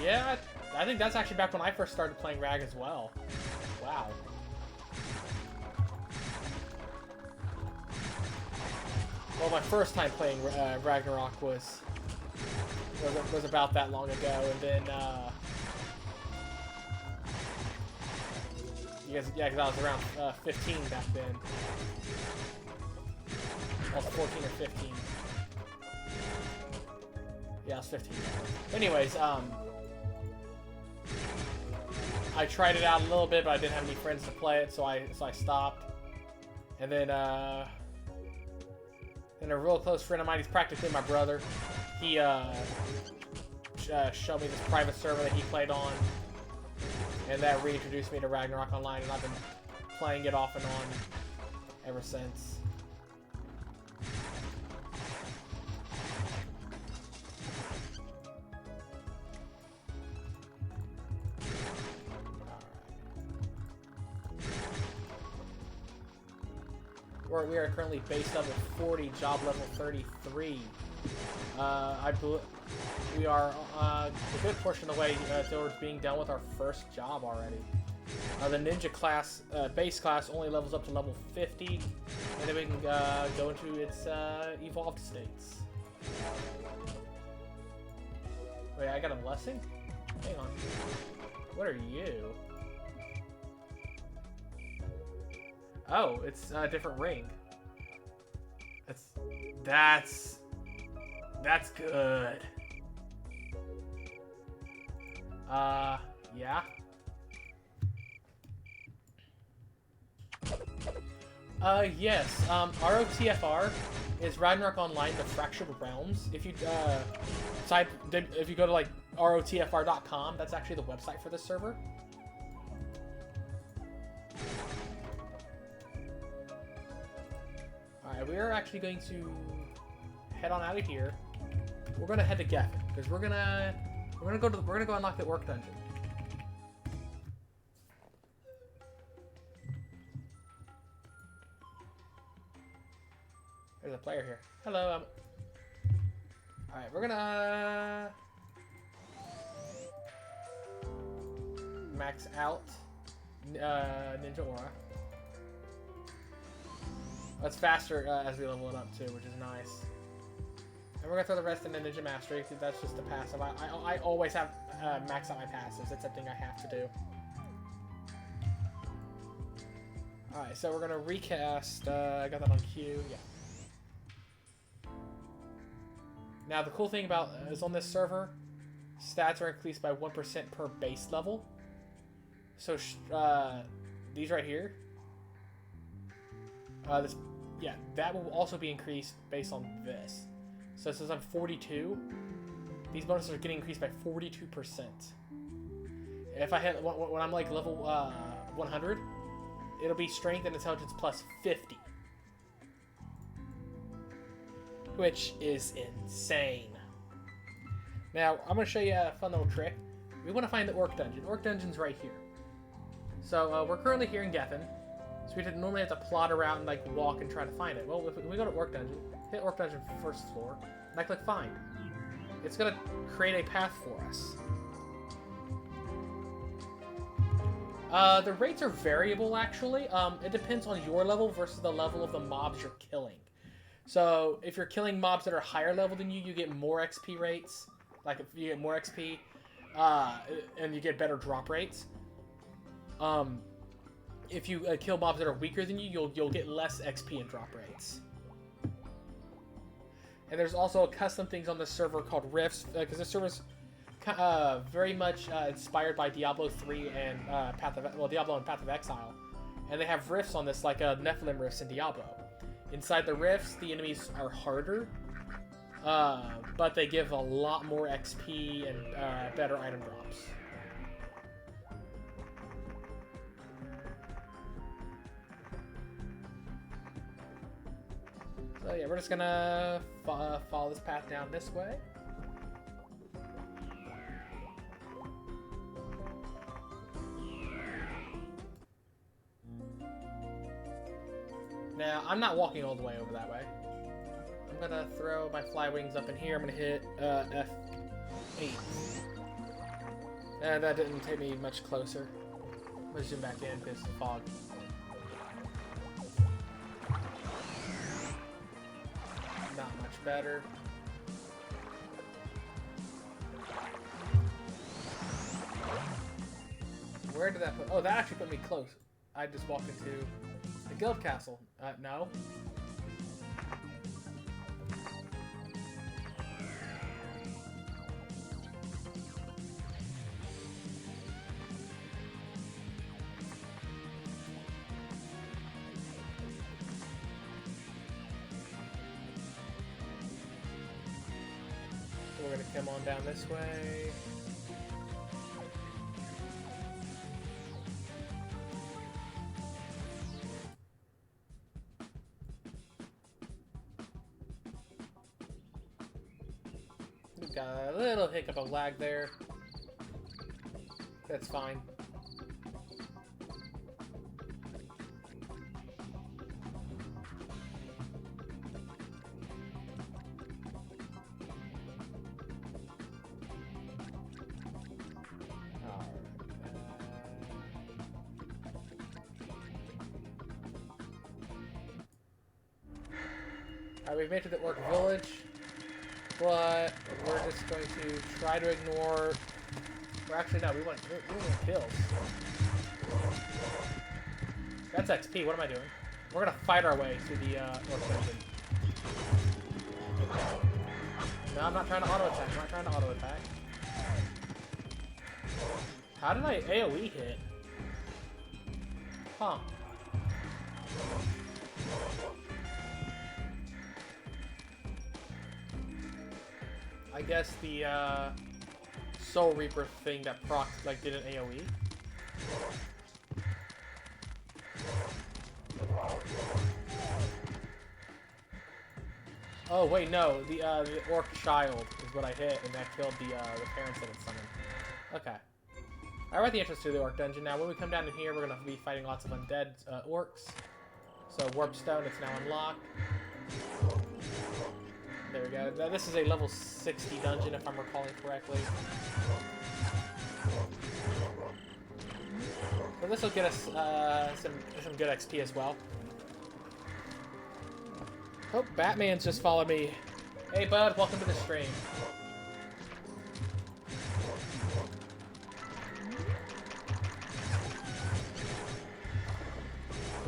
Yeah, I think that's actually back when I first started playing Rag as well. Wow. Well, my first time playing Ragnarok was about that long ago, and then because I was around 15 back then. I was 14 or 15. Yeah, I was 15. Anyways, I tried it out a little bit, but I didn't have any friends to play it, so I stopped. And then a real close friend of mine, he's practically my brother. He showed me this private server that he played on, and that reintroduced me to Ragnarok Online, and I've been playing it off and on ever since. We are currently base level 40, job level 33. We are a good portion of the way towards being done with our first job already. The ninja class, base class, only levels up to level 50, and then we can go into its evolved states. Wait, I got a blessing? Hang on. What are you? Oh, it's a different ring. That's good. Yeah. Yes. ROTFR is Ragnarok Online: The Fractured Realms. If you if you go to like rotfr.com, that's actually the website for this server. Alright, we are actually going to head on out of here. We're gonna head to Geffen because we're gonna go unlock the Orc dungeon. There's a player here. Hello. Alright, we're gonna max out Ninja Aura. It's faster as we level it up too, which is nice. And we're gonna throw the rest in the Ninja Mastery. That's just a passive. I always have max out my passives. It's a thing I have to do. All right, so we're gonna recast. I got that on cue. Yeah. Now the cool thing about is on this server, stats are increased by 1% per base level. So these right here. That will also be increased based on this. So since I'm 42, these bonuses are getting increased by 42%. If I hit when I'm like level 100, it'll be strength and intelligence plus 50, which is insane. Now I'm gonna show you a fun little trick. We want to find the Orc Dungeon. Orc Dungeon's right here. So we're currently here in Gethin. So we didn't normally have to plot around and like walk and try to find it. Well, if we go to Orc Dungeon, hit Orc Dungeon first floor, and I click find. It's gonna create a path for us. The rates are variable, actually. It depends on your level versus the level of the mobs you're killing. So, if you're killing mobs that are higher level than you get more XP rates. Like, if you get more XP, and you get better drop rates. If you kill mobs that are weaker than you, you'll get less XP and drop rates. And there's also custom things on the server called Rifts, because the server's very much inspired by Diablo 3 and Diablo and Path of Exile, and they have rifts on this like Nephilim rifts in Diablo. Inside the rifts, the enemies are harder, but they give a lot more XP and better item drops. So yeah, we're just gonna follow this path down this way. Now, I'm not walking all the way over that way. I'm gonna throw my fly wings up in here. I'm gonna hit F8. That didn't take me much closer. Let's zoom back in because the fog. Not much better. Where did that put? Oh, that actually put me close. I just walked into the guild castle. No. So we're gonna come on down this way. Got a little hiccup of lag there. That's fine. Alright, we've made it to the Orc Village. But we're just going to try to ignore. Well, actually, no. We want kills. That's XP. What am I doing? We're gonna fight our way to the Orc Dungeon. No, I'm not trying to auto attack. I'm not trying to auto attack. How did I AOE hit? Huh. I guess the Soul Reaper thing that proc like did an AOE. Oh wait, no, the Orc Child is what I hit, and that killed the parents that it summoned. Okay. Alright, we're at the entrance to the Orc Dungeon now. When we come down in here, we're gonna be fighting lots of undead orcs. So Warpstone, it's now unlocked. There we go. Now, this is a level 60 dungeon, if I'm recalling correctly. So this will get us some good XP as well. Oh, Batman's just followed me. Hey, bud, welcome to the stream.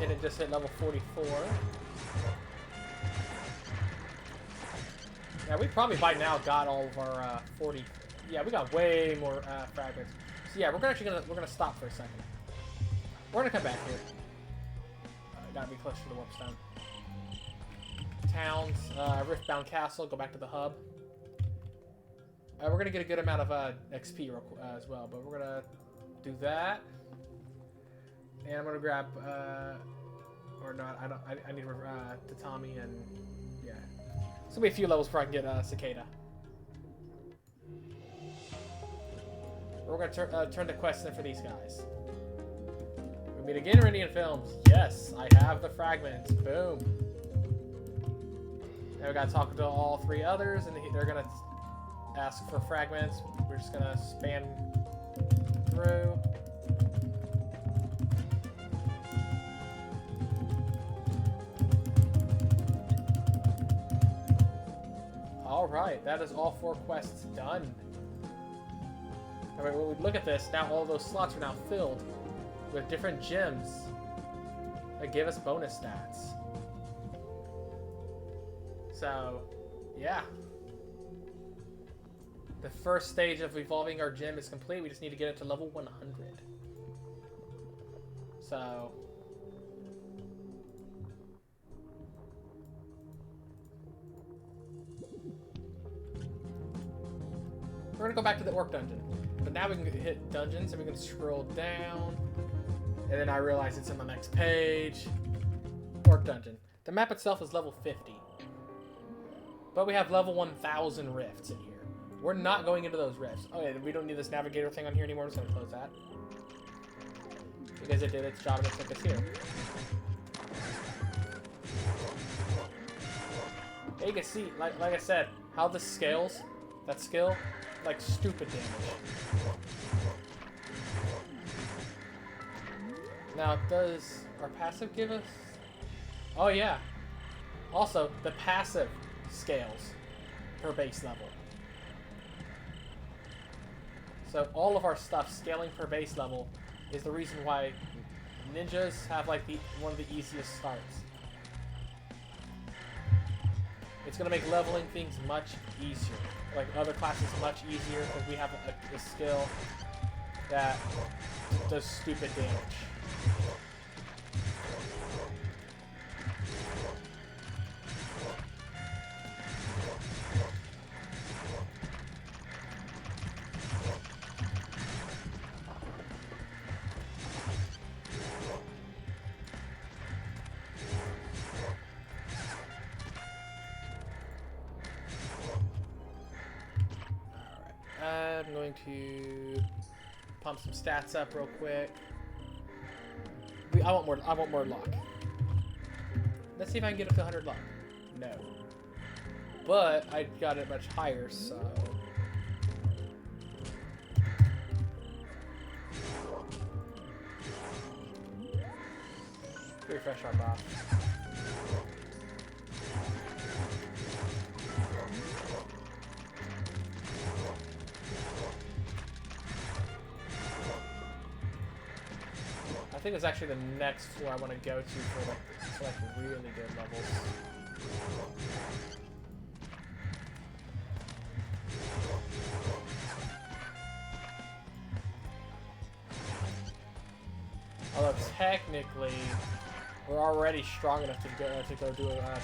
And it just hit level 44. Yeah, we probably by now got all of our 40. Yeah, we got way more fragments. So yeah, we're gonna stop for a second. We're gonna come back here. Gotta be close to the Warpstone. Towns, Riftbound Castle. Go back to the hub. We're gonna get a good amount of XP as well, but we're gonna do that. And I'm gonna grab or not. I need Tatami and yeah. It's gonna be a few levels before I can get Cicada. We're gonna turn the quests in for these guys. We meet again in Indian Films. Yes, I have the fragments. Boom. Now we gotta talk to all 3 others, and they're gonna ask for fragments. We're just gonna span through. Alright, that is all 4 quests done. Alright, when we look at this, now all those slots are now filled with different gems that give us bonus stats. So, yeah. The first stage of evolving our gem is complete. We just need to get it to level 100. So... we're gonna go back to the Orc Dungeon. But now we can hit dungeons and we can scroll down. And then I realize it's in the next page. Orc Dungeon. The map itself is level 50. But we have level 1000 rifts in here. We're not going into those rifts. Oh yeah, we don't need this navigator thing on here anymore. I'm just gonna close that. Because it did its job and it took us here. And you can see, like I said, how this scales, that skill, like stupid damage. Now, does our passive give us... oh yeah. Also, the passive scales per base level. So all of our stuff scaling per base level is the reason why ninjas have like one of the easiest starts. It's gonna make leveling things much easier. Like other classes much easier because we have a skill that does stupid damage. I'm going to pump some stats up real quick. I want more luck. Let's see if I can get up to 100 luck. No. But I got it much higher, so... refresh our buff. I think it's actually the next floor I want to go to for like really good levels. Although technically, we're already strong enough to go do a rift.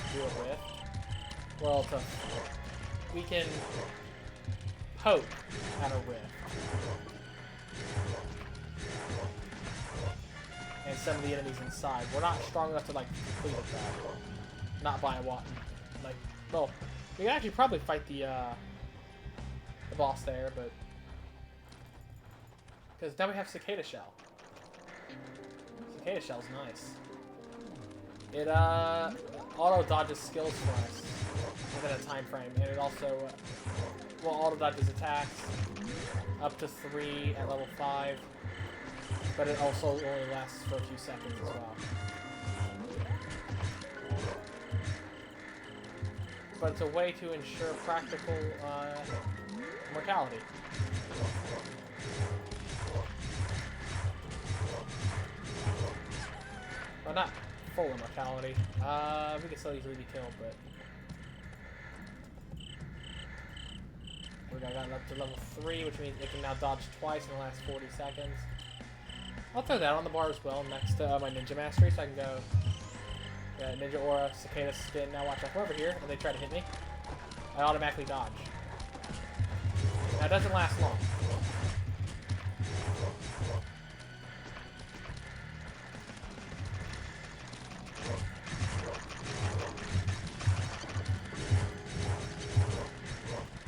Well, we can poke at a rift. And some of the enemies inside. We're not strong enough to like complete it though. Not by a lot. Like, well, we can actually probably fight the boss there, but because now we have Cicada Shell. Cicada Shell's nice. It auto dodges skills for us within a time frame, and it also auto dodges attacks up to 3 at level 5. But it also only lasts for a few seconds as well. But it's a way to ensure practical mortality. Well, not full immortality. We can still easily be killed, but... we got up to level 3, which means it can now dodge twice in the last 40 seconds. I'll throw that on the bar as well next to my Ninja Mastery, so I can go Ninja Aura, Cicada Skin. Now watch, I come over here and they try to hit me. I automatically dodge. Now it doesn't last long.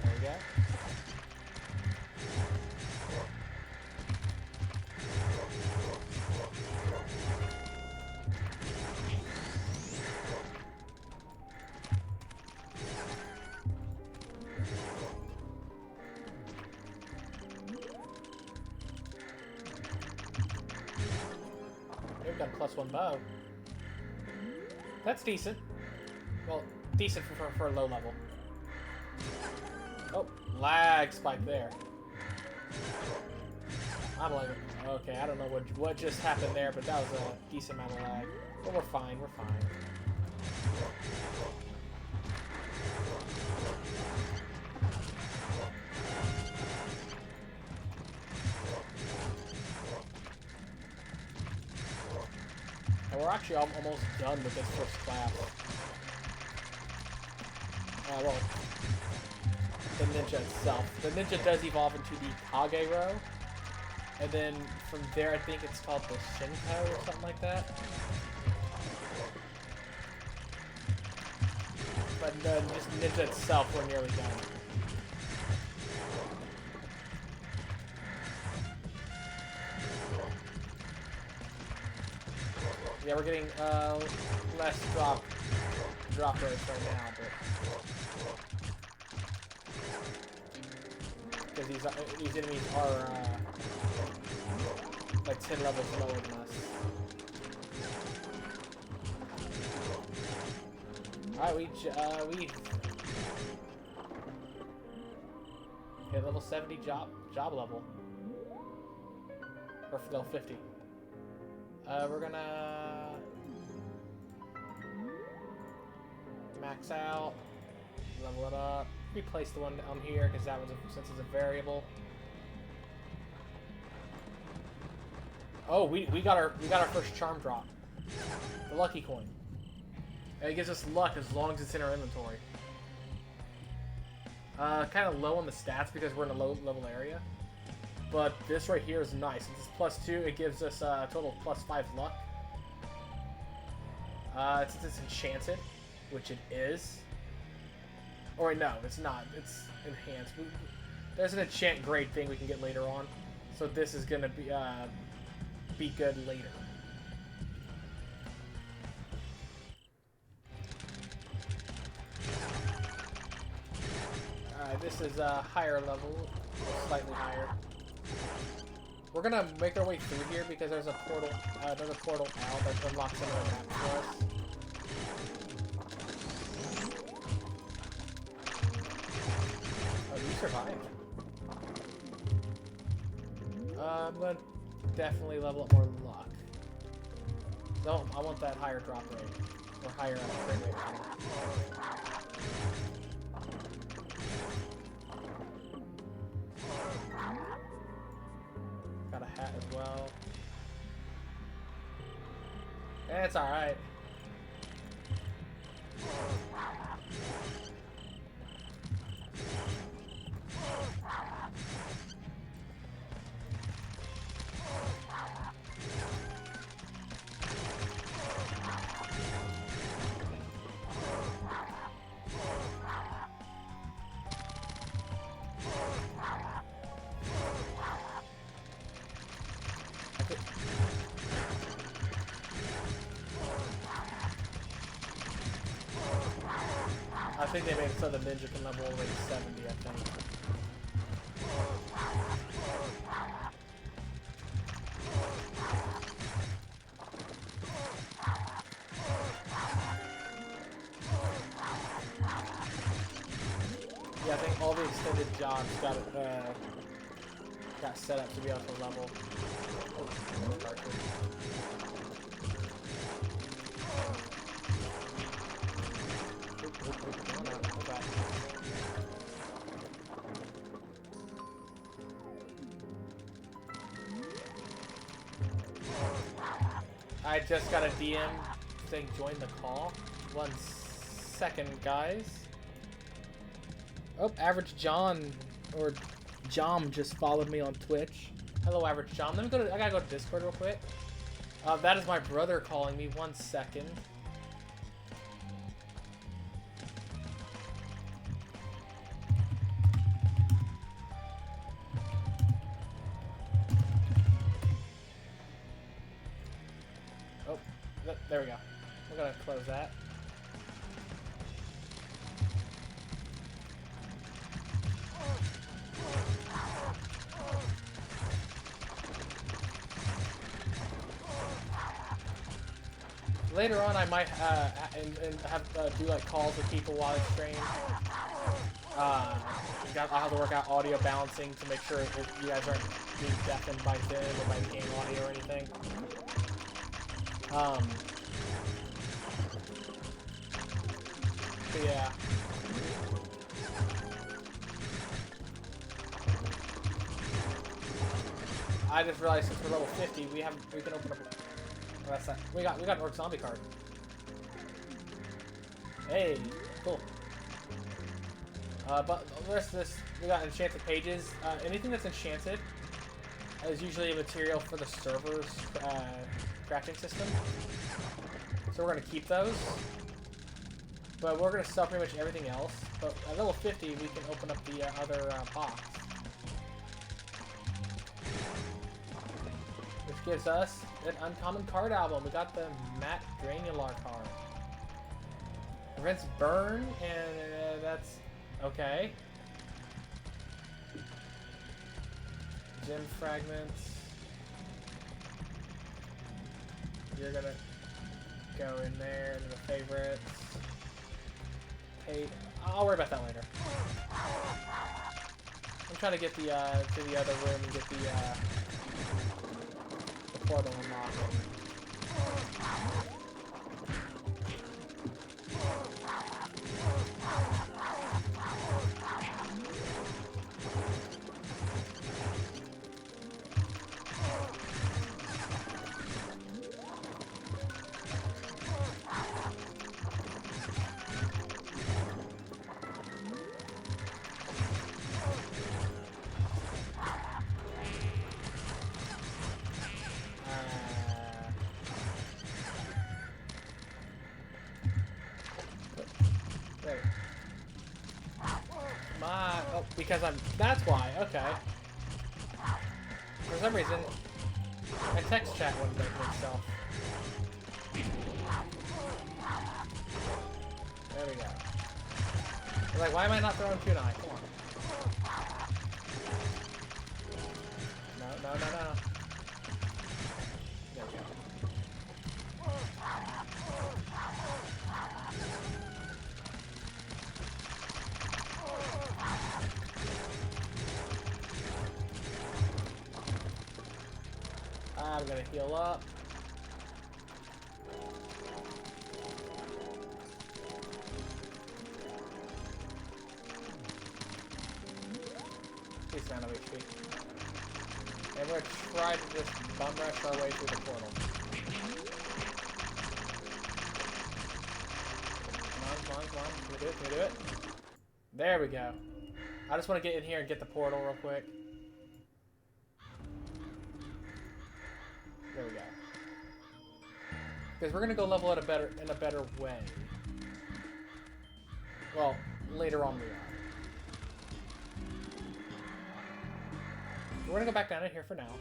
There we go. got a +1 bow. That's decent. Well, decent for a low level. Oh, lag spike there. I'm like, okay, I don't know what just happened there, but that was a decent amount of lag. But we're fine, we're fine. And we're actually almost done with this first class. Well, the ninja itself. The ninja does evolve into the Kagero. And then from there, I think it's called the Shinto or something like that. But just ninja itself, we're nearly done. Yeah, we're getting less drop rates right now, but because these enemies are like 10 levels lower than us. Alright, we hit level 70 job level. Or level 50. We're gonna max out, level it up, replace the one down here because that was since it's a variable. Oh, we got our first charm drop, the lucky coin. And it gives us luck as long as it's in our inventory. Kind of low on the stats because we're in a low level area. But this right here is nice. Since it's +2, it gives us a total of +5 luck. Since it's enchanted, which it is. Or wait, no, it's not. It's enhanced. There's an enchant grade thing we can get later on. So this is going to be good later. Alright, this is a higher level. Slightly higher. We're gonna make our way through here because there's a portal, another portal out that unlocks another map for us. Oh, you survived. I'm gonna definitely level up more luck. No, I want that higher drop rate. Or higher frame rate. Got a hat as well. It's alright. I think they made it so the ninja can level only 70, I think. Yeah, I think all the extended jobs got set up to be able to level. I just got a DM saying join the call. 1 second, guys. Oh, Average John or Jom just followed me on Twitch. Hello, Average Jom. Let me go to. I gotta go to Discord real quick. That is my brother calling me. 1 second. Oh, there we go. We're gonna close that. Later on, I might and have do like calls with people while I stream. I'll have to work out audio balancing to make sure if you guys aren't being deafened by Sim or by the game audio or anything. But yeah. I just realized since we're level 50, we can open up. Oh, that's that. We got an Orc Zombie card. Hey, cool. But the rest of this, we got enchanted pages. Anything that's enchanted is usually a material for the server's crafting system. So we're gonna keep those. But we're gonna sell pretty much everything else. But at level 50, we can open up the other box. Which gives us an uncommon card album. We got the matte granular card. Prevents burn, and that's okay. Gem fragments. You're gonna go in there into the favorites. Hey, I'll worry about that later. I'm trying to get the to the other room and get the portal unlocked. Because that's why, okay. For some reason, my text chat wouldn't make itself. There we go. You're like, why am I not throwing kunai? Come on. No. There we go. I'm gonna heal up. Decent amount of HP. And we're gonna try to just bum rush our way through the portal. Come on. Can we do it? There we go. I just want to get in here and get the portal real quick. There we go. Because we're gonna go level it in a better way. Well, later on we are. We're gonna go back down in here for now.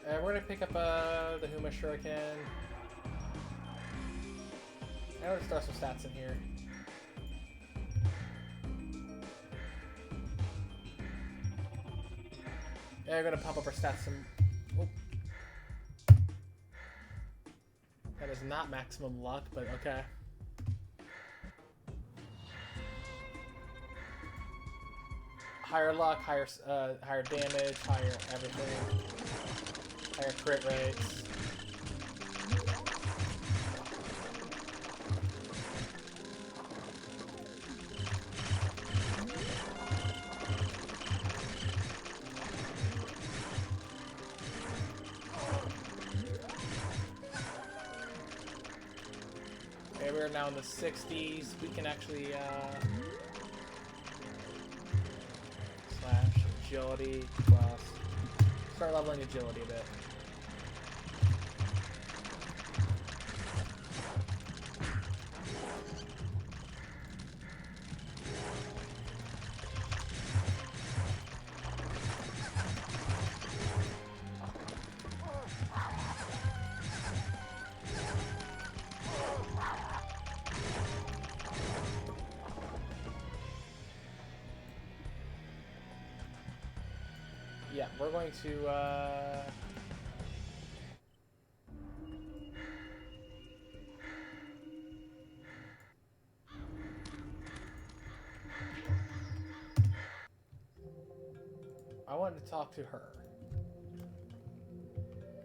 And we're gonna pick up the Huma Shuriken. And we're gonna throw some stats in here. And we're gonna pump up our stats some. Oh. That is not maximum luck, but okay. Higher luck, higher damage, higher everything, higher crit rates. Okay, we're now in the 60s. We can actually slash agility plus start leveling agility a bit. Yeah, we're going to want to talk to her.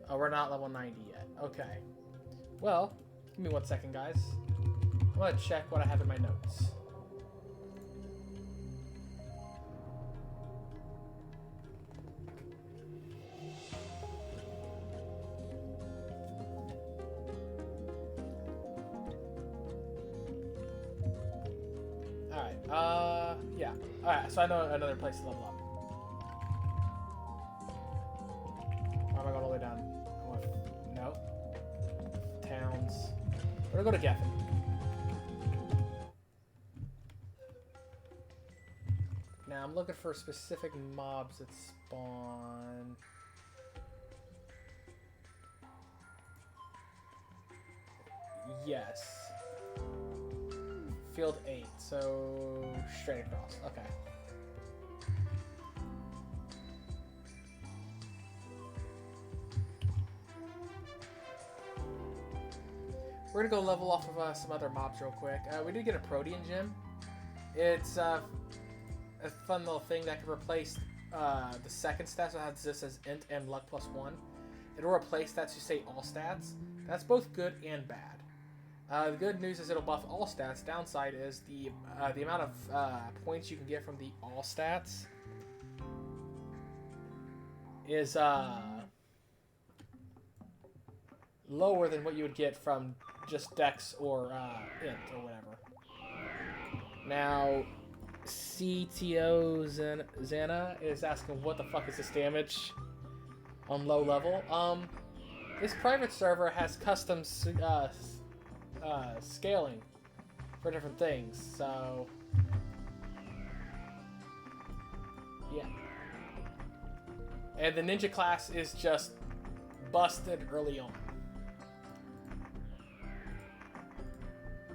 Oh, we're not level 90 yet. Okay. Well, give me 1 second, guys. I'm gonna check what I have in my notes. Alright, yeah. Alright, so I know another place to level up. Or am I going all the way down? No. Towns. We're gonna go to Geffen. Now I'm looking for specific mobs that spawn. Yes. Field 8, so straight across. Okay. We're gonna go level off of some other mobs real quick. We did get a Protean gem. It's a fun little thing that can replace the second stat, so it has this as int and luck +1. It'll replace stats you say all stats. That's both good and bad. The good news is it'll buff all stats. Downside is the amount of points you can get from the all stats is lower than what you would get from just Dex or int or whatever. Now, CTO Zana is asking what the fuck is this damage on low level. This private server has custom scaling for different things, so yeah. And the ninja class is just busted early on.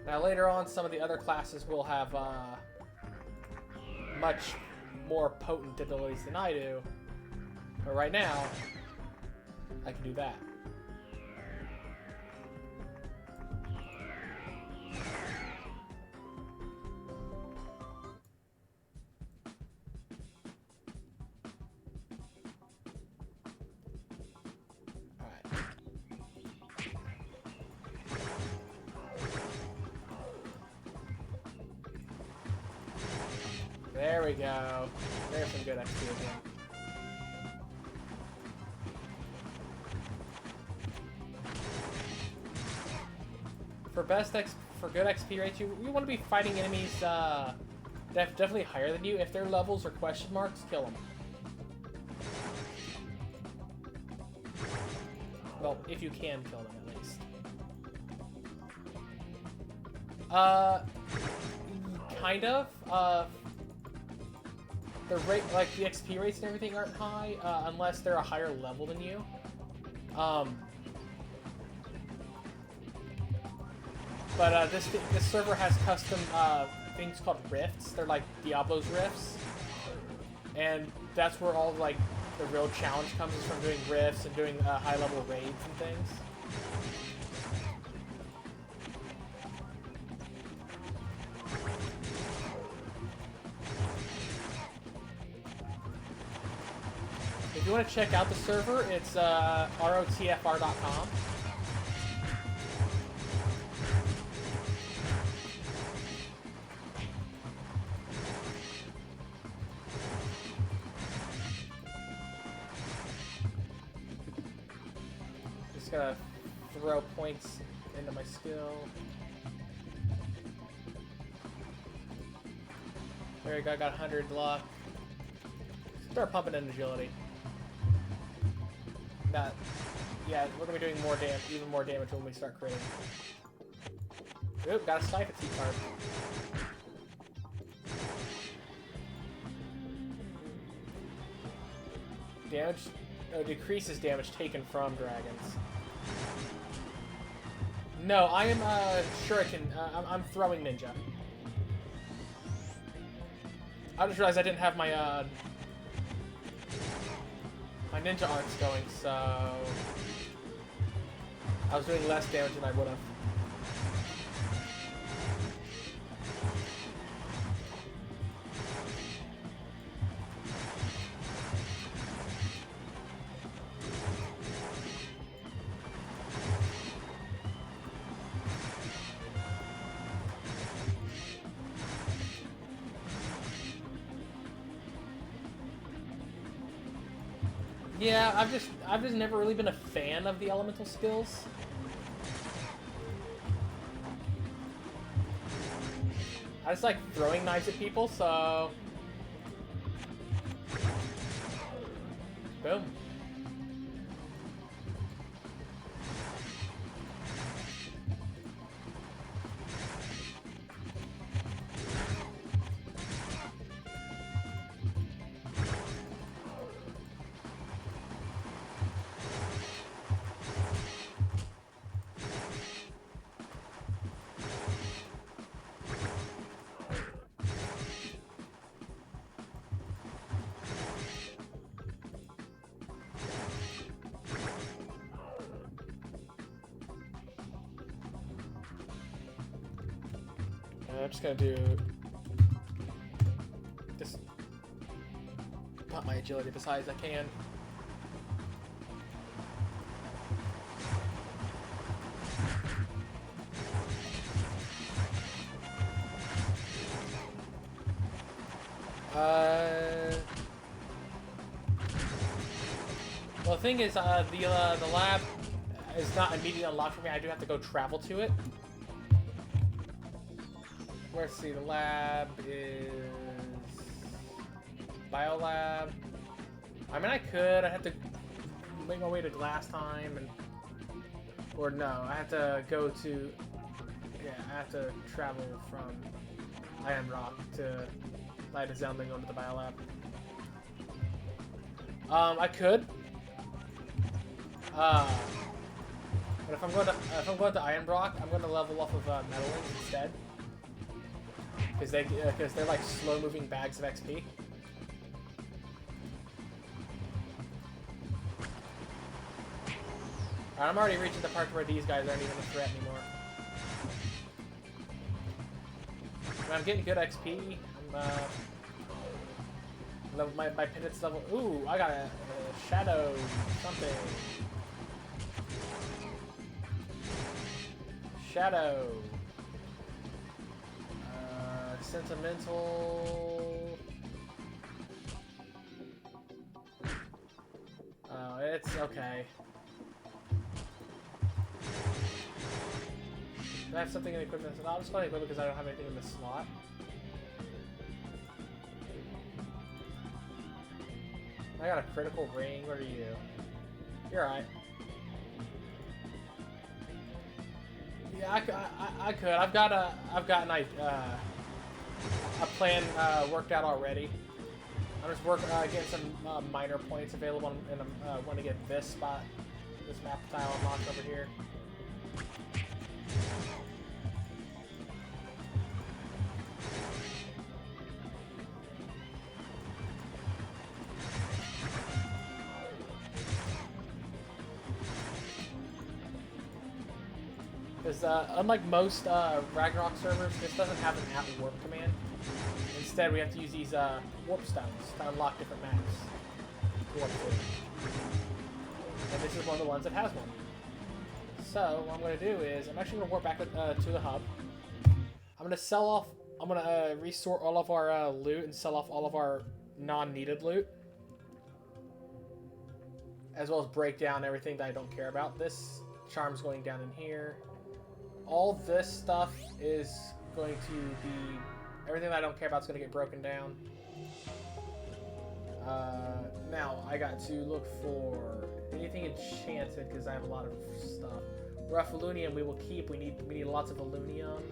Now later on, some of the other classes will have much more potent abilities than I do, but right now I can do that. There we go. There's some good XP again. For good XP rates, you want to be fighting enemies definitely higher than you. If their levels are question marks, kill them. Well, if you can kill them at least. Kind of. The rate, like the XP rates and everything, aren't high unless they're a higher level than you. But this server has custom things called rifts. They're like Diablo's rifts, and that's where all like the real challenge comes, is from doing rifts and doing high level raids and things. If you want to check out the server, it's ROTFR.com. Just gotta throw points into my skill. There you go, I got 100 luck. Start pumping in agility. Yeah, we're gonna be doing more damage, even more damage when we start critting. Oop, got a sniper T card. Damage decreases damage taken from dragons. No, I am shuriken. I'm throwing ninja. I just realized I didn't have my my ninja arts going, so I was doing less damage than I would have. Yeah, I've just never really been a fan of the elemental skills. I just like throwing knives at people, so boom. I'm just gonna do just put my agility as high as I can. Well, the thing is, the lab is not immediately unlocked for me. I do have to go travel to it. Let's see, the lab is Biolab. I mean, I could. I'd have to make my way to Glass Time, and or no, I have to go to. Yeah, I have to travel from Iron Rock to Light of Zelda and go to the Biolab. I could. But if I'm going to Iron Rock, I'm going to level off of Metalings instead. Because they're like slow-moving bags of XP. Alright, I'm already reaching the part where these guys aren't even a threat anymore. And I'm getting good XP. My penance level. Ooh, I got a shadow something. Shadow. Sentimental. Oh, it's okay. Do I have something in the equipment? I'll just play equipment because I don't have anything in the slot. I got a critical ring. What are you? You're alright. Yeah, I could. I've got a plan worked out already. I'm just getting some minor points available, and I'm want to get this spot, this map tile unlocked over here. Because unlike most Ragnarok servers, this doesn't have an at-warp command. Instead, we have to use these warp stones to unlock different maps. Warp to. And this is one of the ones that has one. So, what I'm going to do is, I'm actually going to warp back to the hub. I'm going to sell off, I'm going to resort all of our loot and sell off all of our non-needed loot. As well as break down everything that I don't care about. This charm's going down in here. All this stuff is going to be... Everything that I don't care about is going to get broken down. Now, I got to look for anything enchanted, because I have a lot of stuff. Rough Alunium we will keep. We need lots of Alunium.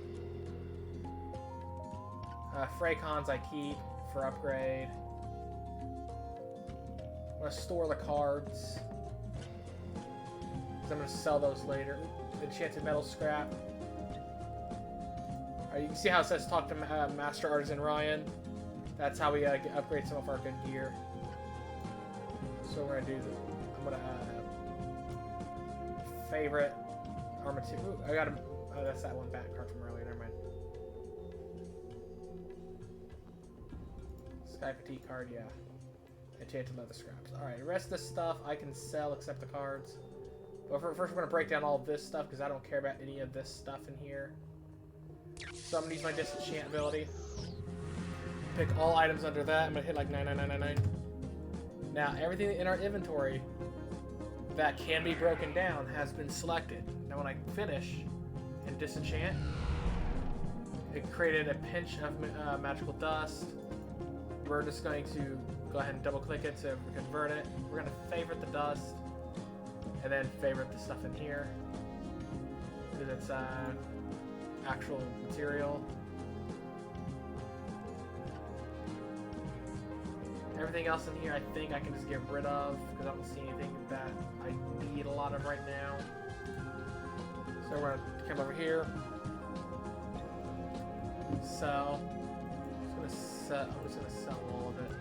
Freycons I keep for upgrade. I'm going to store the cards, because I'm going to sell those later. Enchanted metal scrap. You can see how it says talk to Master Artisan Ryan. That's how we upgrade some of our good gear. So we're gonna do this. I'm gonna favorite armature. Ooh, I got him. Oh, that's that one back card from earlier. Never mind. Sky Fatigue card, yeah. Enchanted leather scraps. All right, the rest of this stuff I can sell except the cards. But first, we're gonna break down all of this stuff because I don't care about any of this stuff in here. So I'm gonna use my disenchant ability. Pick all items under that. I'm gonna hit like 9999. Now, everything in our inventory that can be broken down has been selected. Now, when I finish and disenchant, it created a pinch of magical dust. We're just going to go ahead and double click it to convert it. We're going to favorite the dust and then favorite the stuff in here because it's actual material. Everything else in here I think I can just get rid of because I don't see anything that I need a lot of right now. So we're going to come over here. Sell. I'm just gonna sell all of it.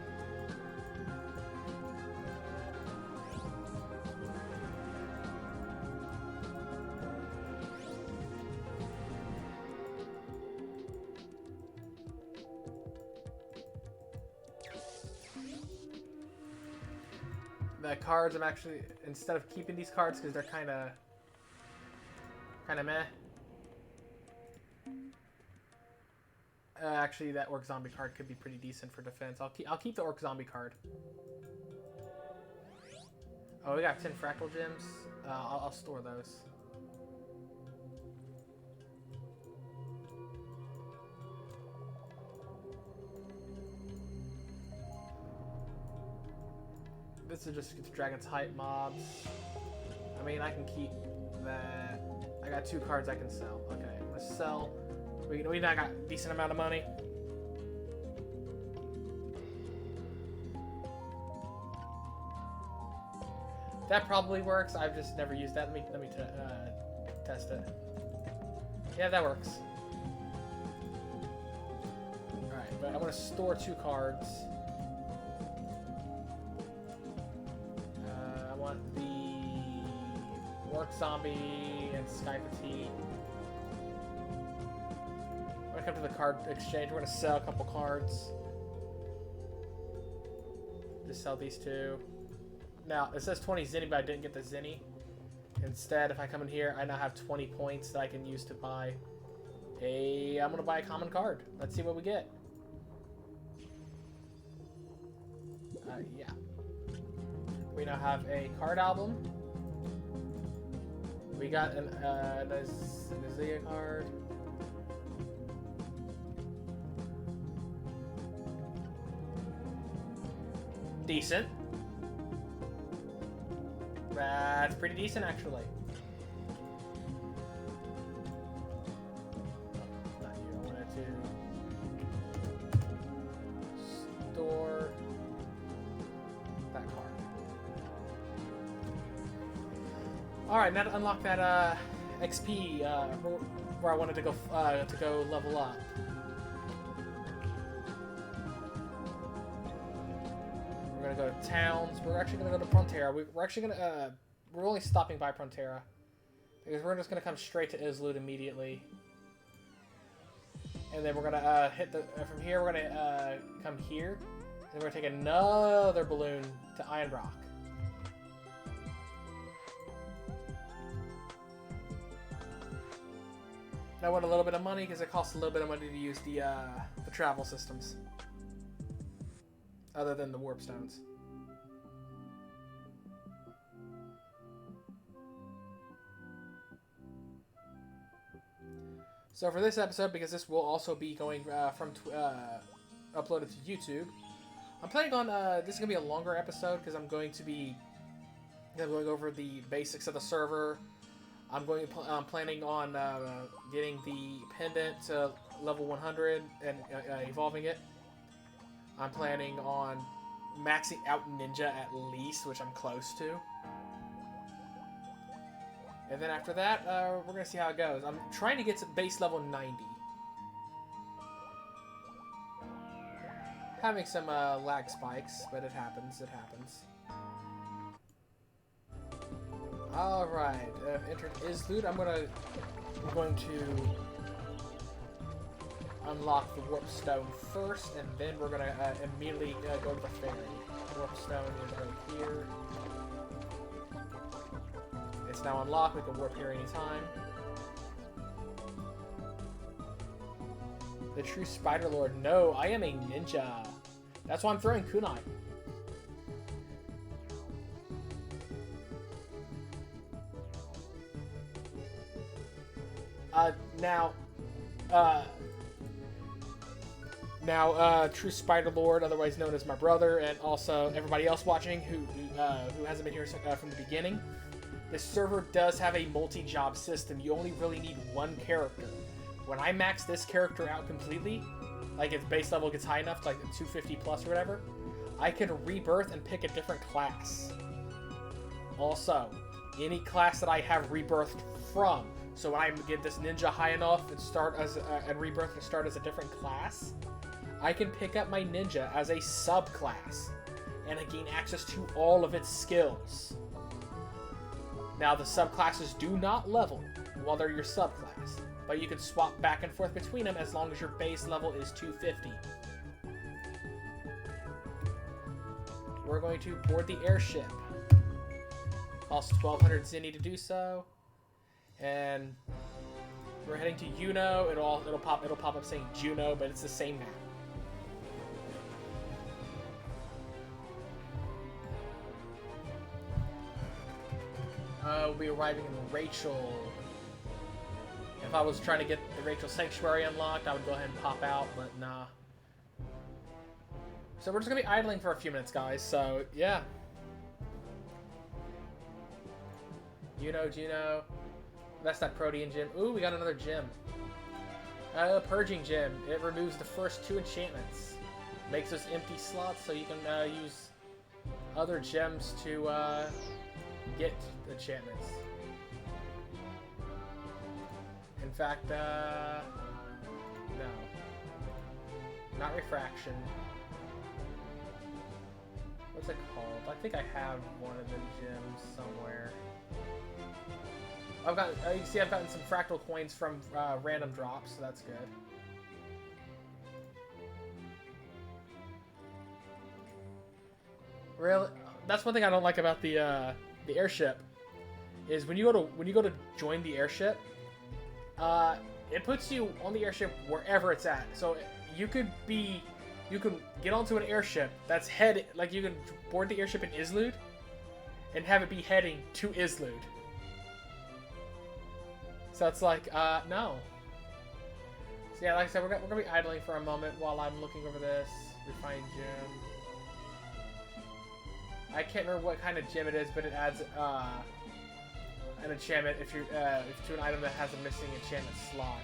The cards, I'm actually, instead of keeping these cards because they're kind of meh. Actually, that Orc Zombie card could be pretty decent for defense. I'll keep the Orc Zombie card. Oh, we got 10 Fractal Gems. I'll store those. This is just Dragon's Height mobs. I mean, I can keep that. I got 2 cards I can sell. Okay, I'm gonna sell. We now got a decent amount of money. That probably works. I've just never used that. Let me test it. Yeah, that works. All right, but I want to store 2 cards. I want the Orc Zombie and Sky Fatigue. When I come to the card exchange, we're going to sell a couple cards. Just sell these 2. Now, it says 20 Zenny, but I didn't get the Zenny. Instead, if I come in here, I now have 20 points that I can use to buy a... I'm going to buy a common card. Let's see what we get. Yeah. We now have a card album. We got an Azia card. Decent. That's pretty decent, actually. Not you. I wanted to store that card. All right, now to unlock that XP where I wanted to go level up. We're gonna go to towns. We're actually gonna go to Prontera. We're actually gonna we're only stopping by Prontera because we're just gonna come straight to Isloot immediately, and then we're gonna hit the from here. We're gonna come here, and we're gonna take another balloon to Iron Rock. I want a little bit of money because it costs a little bit of money to use the travel systems. Other than the warp stones. So for this episode, because this will also be going from uploaded to YouTube, I'm planning on this is gonna be a longer episode because I'm going to be going over the basics of the server. I'm planning on getting the pendant to level 100 and evolving it. I'm planning on maxing out Ninja at least, which I'm close to. And then after that, we're going to see how it goes. I'm trying to get to base level 90. Having some lag spikes, but it happens, it happens. Alright, entered Isloot. I'm going to unlock the warp stone first, and then we're gonna immediately go to the ferry. Warp stone is right here. It's now unlocked. We can warp here anytime. The true Spider Lord. No, I am a ninja. That's why I'm throwing kunai. Now, uh, True Spider Lord, otherwise known as my brother, and also everybody else watching who hasn't been here from the beginning. This server does have a multi-job system. You only really need one character. When I max this character out completely, like its base level gets high enough, like 250 plus or whatever, I can rebirth and pick a different class. Also, any class that I have rebirthed from, so when I get this ninja high enough and start as and rebirth and start as a different class, I can pick up my ninja as a subclass, and I gain access to all of its skills. Now, the subclasses do not level while they're your subclass, but you can swap back and forth between them as long as your base level is 250. We're going to board the airship. Costs 1,200 zenny to do so, and we're heading to Juno. It'll pop up saying Juno, but it's the same map. We'll be arriving in Rachel. If I was trying to get the Rachel Sanctuary unlocked, I would go ahead and pop out, but nah. So we're just gonna be idling for a few minutes, guys. So yeah. Juno. That's that Protean gem. Ooh, we got another gem. Purging gem. It removes the first 2 enchantments. Makes us empty slots so you can use other gems to get enchantments. In fact, no. Not refraction. What's it called? I think I have one of the gems somewhere. I've got. You can see I've gotten some fractal coins from random drops, so that's good. Really, that's one thing I don't like about the airship. Is when you go to join the airship, it puts you on the airship wherever it's at. So you can get onto an airship that's like you can board the airship in Islud and have it be heading to Islud. So it's like, no. So yeah, like I said, we're gonna be idling for a moment while I'm looking over this. Refined gem. I can't remember what kind of gem it is, but it adds an enchantment if you're to an item that has a missing enchantment slot.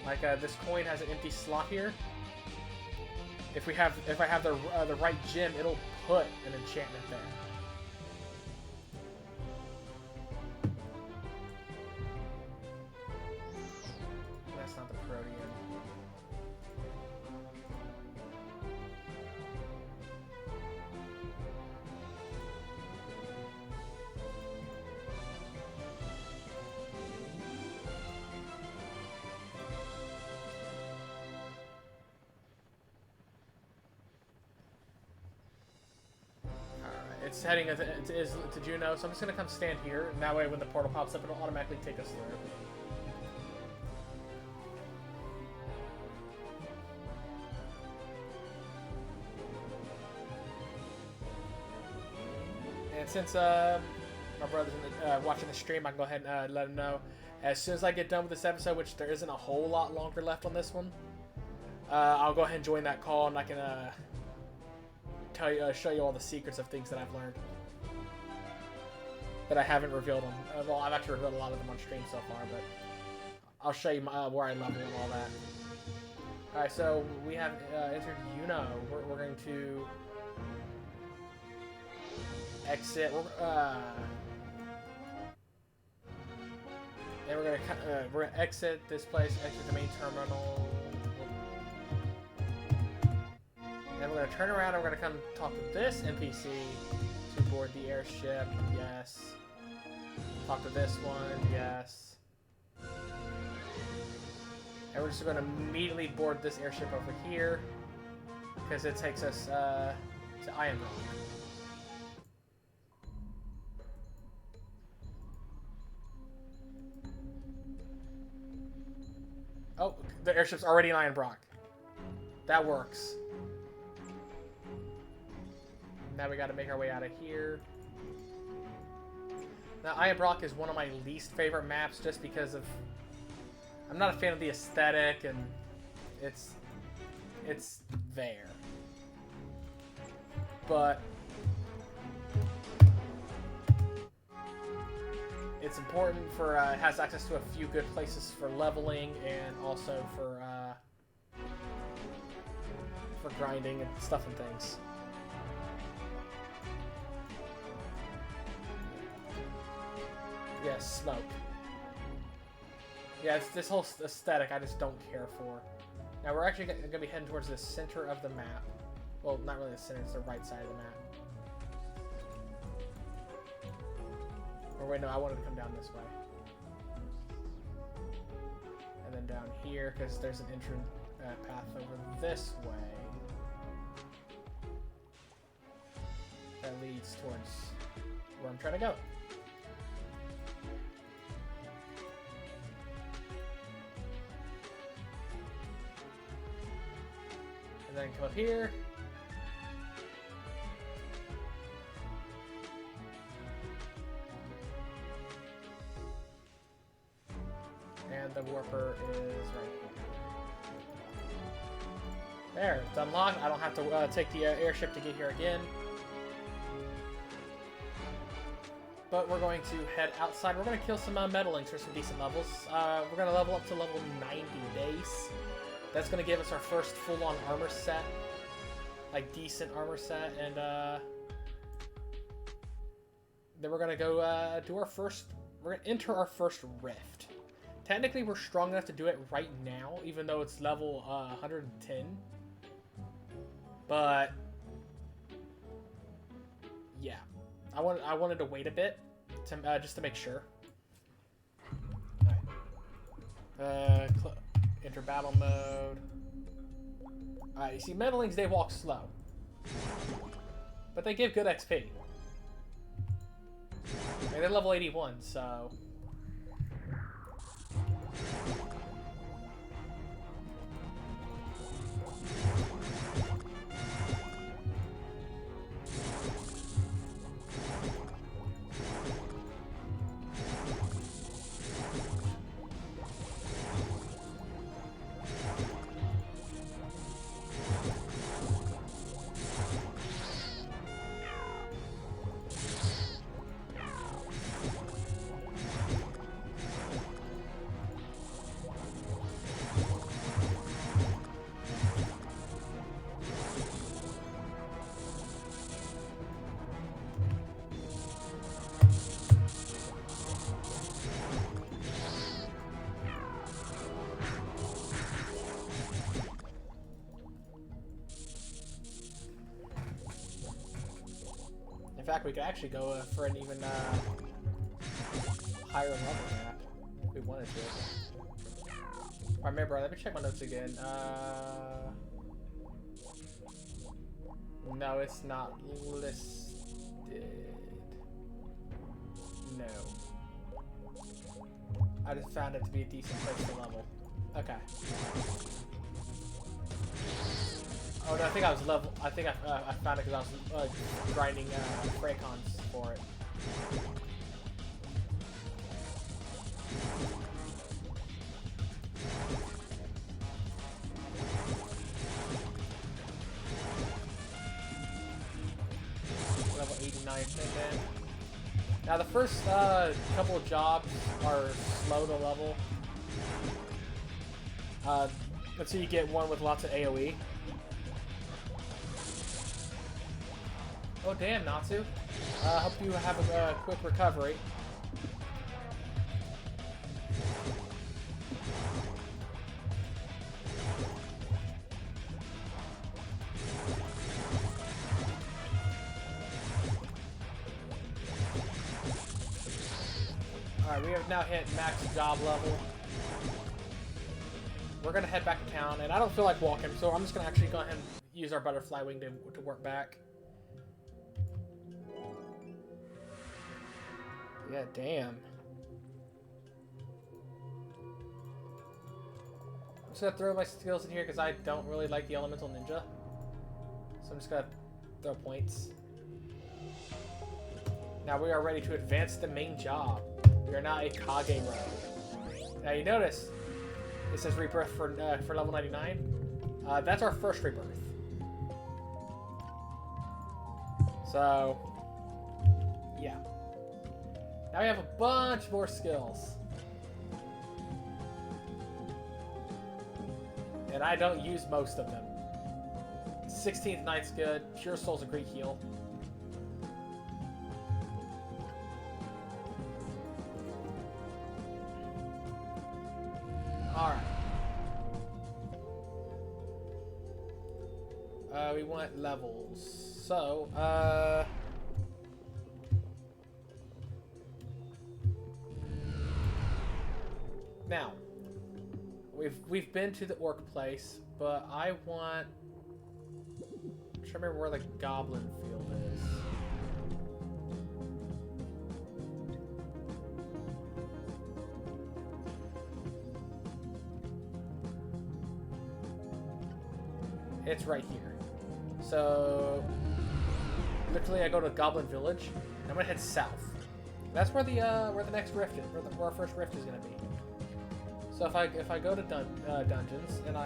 Like this coin has an empty slot here. If I have the right gem, it'll put an enchantment there. That's not the Protean. It's heading to Juno, so I'm just going to come stand here, and that way when the portal pops up, it'll automatically take us through. And since my brother's watching the stream, I can go ahead and let him know. As soon as I get done with this episode, which there isn't a whole lot longer left on this one, I'll go ahead and join that call, and I can show you all the secrets of things that I've learned that I haven't revealed on. Well, I've actually revealed a lot of them on stream so far, but I'll show you where I level and all that. All right, so we have entered Juno. We're going to exit. And we're gonna exit this place. Exit the main terminal. And we're going to turn around and we're going to come talk to this NPC to board the airship. Yes. Talk to this one. Yes. And we're just going to immediately board this airship over here because it takes us to Iron Rock. Oh, the airship's already in Iron Brock. That works. Now we got to make our way out of here. Now, Iron Brock is one of my least favorite maps just because of I'm not a fan of the aesthetic, and it's there. But it's important for it has access to a few good places for leveling and also for grinding and stuff and things. Yeah, smoke. Yeah, it's this whole aesthetic I just don't care for. Now we're actually going to be heading towards the center of the map. Well, not really the center, it's the right side of the map. Or wait, no, I wanted to come down this way. And then down here, because there's an entrance path over this way. That leads towards where I'm trying to go. And then come up here. And the warper is right here. There, it's unlocked. I don't have to take the airship to get here again. But we're going to head outside. We're going to kill some meddlings for some decent levels. We're going to level up to level 90 base. That's going to give us our first full-on armor set. Like, decent armor set. And then we're going to go do our first... We're going to enter our first rift. Technically, we're strong enough to do it right now, even though it's level 110. But... yeah. I wanted to wait a bit to just to make sure. Alright. Enter battle mode. Alright, you see meddlings, they walk slow. But they give good XP. And they're level 81, so... In fact, we could actually go for an even higher level map if we wanted to. If I remember, let me check my notes again. No, it's not listed. No. I just found it to be a decent place to level. Okay. Oh no, I think I was level. I think I found it because I was grinding Fracons for it. Level 89 then. Now the first couple of jobs are slow to level. Let's see, you get one with lots of AoE. Oh damn, Natsu. Hope you have a quick recovery. Alright, we have now hit max job level. We're gonna head back to town, and I don't feel like walking, so I'm just gonna actually go ahead and use our butterfly wing to work back. Yeah, damn. I'm just gonna throw my skills in here because I don't really like the elemental ninja. So I'm just gonna throw points. Now we are ready to advance the main job. We are now a Kage rogue. Now you notice, It says rebirth for level 99. That's our first rebirth. So, yeah. Now we have a bunch more skills. And I don't use most of them. 16th Knight's good. Pure Soul's a great heal. Alright. We want levels. So, now, we've been to the orc place, but I want... I'm trying to remember where the goblin field is. It's right here. So, literally, I go to Goblin Village, and I'm gonna head south. That's where the next rift is, where our first rift is gonna be. So if I go to dungeons and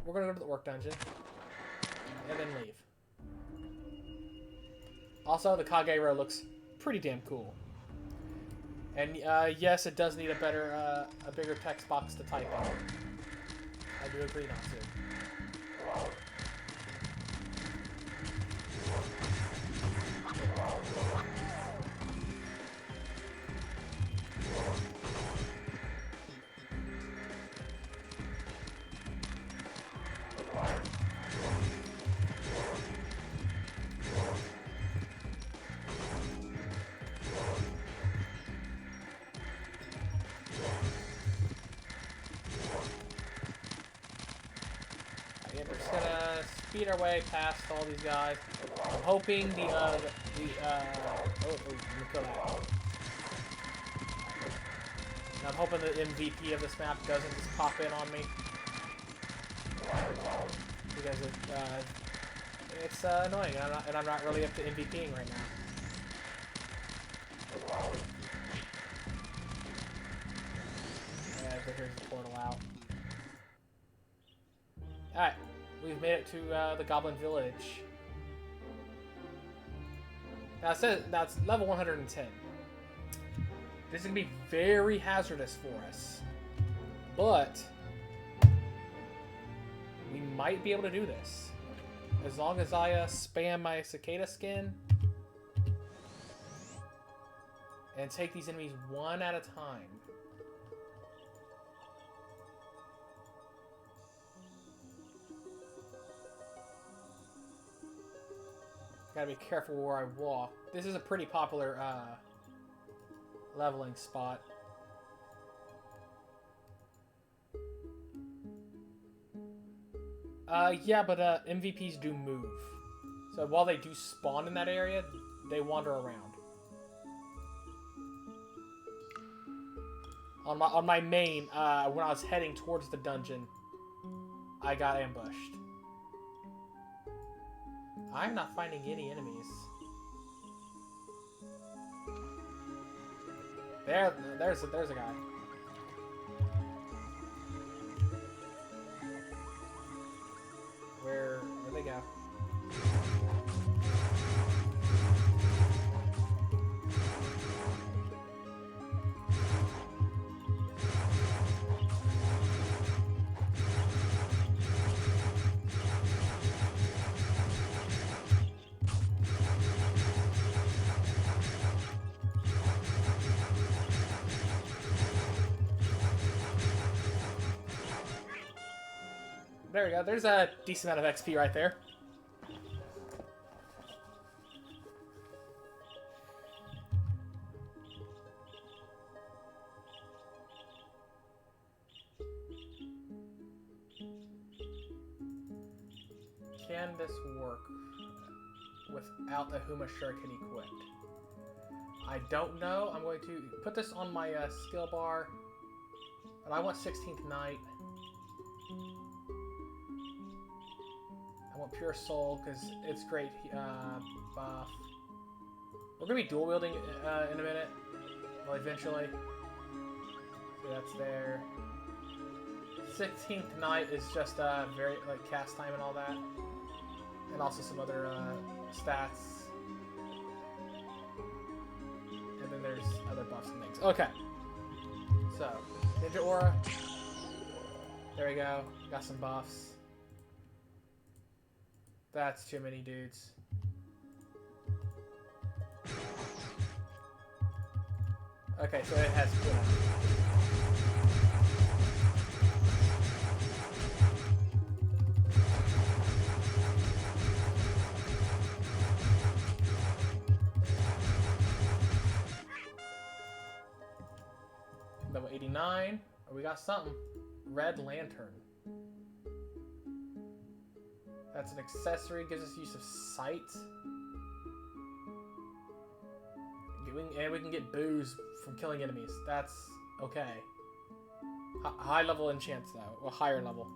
we're gonna go to the orc dungeon and then leave. Also, the Kagero looks pretty damn cool. And yes, it does need a bigger text box to type on. I do agree not to. We're just gonna speed our way past all these guys. I'm hoping let me kill that. And I'm hoping the MVP of this map doesn't just pop in on me. Because it's annoying, and I'm not really up to MVPing right now. Yeah, here's the portal out. Alright, we've made it to the Goblin Village. Now it says that's level 110. This is gonna be very hazardous for us, but we might be able to do this as long as I spam my cicada skin and take these enemies one at a time. Gotta be careful where I walk. This is a pretty popular leveling spot. Yeah, but MVPs do move. So while they do spawn in that area, they wander around. On my main, when I was heading towards the dungeon, I got ambushed. I'm not finding any enemies. There's a guy. Where'd they go? There we go. There's a decent amount of XP right there. Can this work without the Huma Shuriken equipped? I don't know. I'm going to put this on my skill bar. But I want 16th Knight. I want Pure Soul because it's great buff. We're going to be dual wielding in a minute. Well, eventually. That's there. 16th night is just very like cast time and all that, and also some other stats. And then there's other buffs and things. Okay. So Ninja Aura. There we go. Got some buffs. That's too many dudes. Okay, so it has cooldown. Level 89. Oh, we got something. Red Lantern. That's an accessory. Gives us use of sight. And we can get booze from killing enemies. That's okay. High level enchants though. Well, higher level.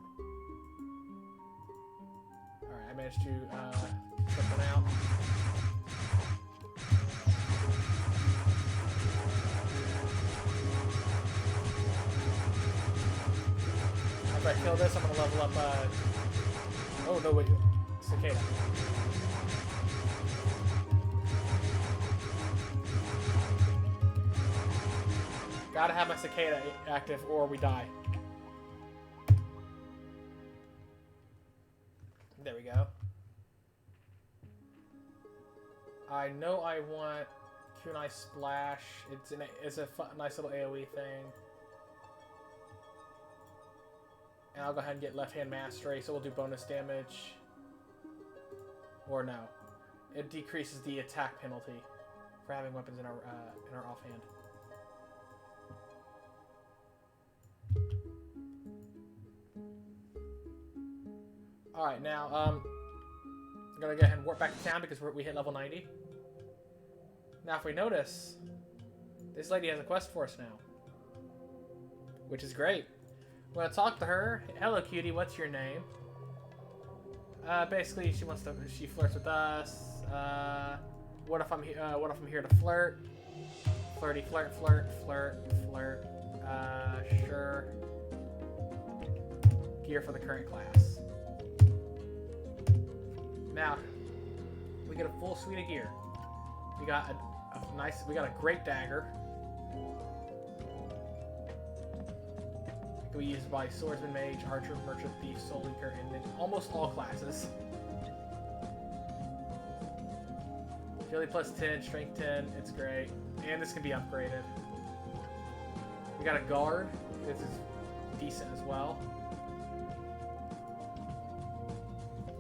Alright, I managed to put one out. After I kill this, I'm gonna level up oh no, wait. Cicada. Gotta have my Cicada active or we die. There we go. I know I want Kunai Splash. It's a nice little AoE thing. And I'll go ahead and get Left Hand Mastery, so we'll do bonus damage. Or no. It decreases the attack penalty for having weapons in our offhand. Alright, now, I'm gonna go ahead and warp back to town because we hit level 90. Now, if we notice, this lady has a quest for us now. Which is great. I'm gonna talk to her. Hello, cutie, what's your name? Basically, she flirts with us. What if I'm here to flirt? Flirty, flirt, flirt, flirt, flirt. Sure. Gear for the current class. Now, we get a full suite of gear. We got we got a great dagger. It can be used by swordsman, mage, archer, merchant, thief, soul leaker, and then almost all classes. Agility plus 10, strength 10, it's great. And this can be upgraded. We got a guard. This is decent as well.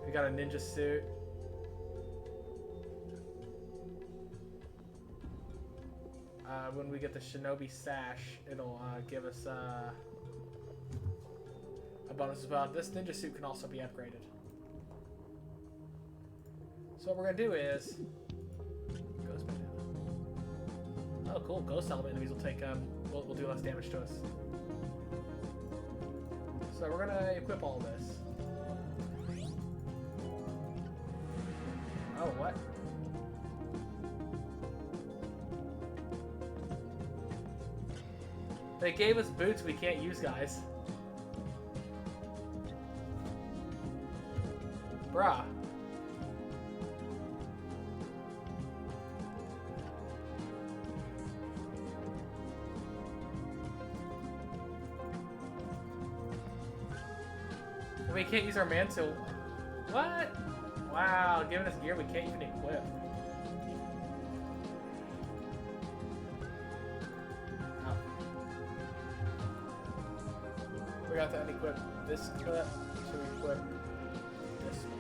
We got a ninja suit. When we get the shinobi sash, it'll give us a bonus as well. This ninja suit can also be upgraded. So what we're gonna do is ghost bandana. Oh, cool! Ghost element enemies will take will do less damage to us. So we're gonna equip all of this. Oh, what? They gave us boots we can't use, guys. Bruh. We can't use our mantle. What? Wow, giving us gear we can't even equip. Oh. We got to unequip this clip to equip this one.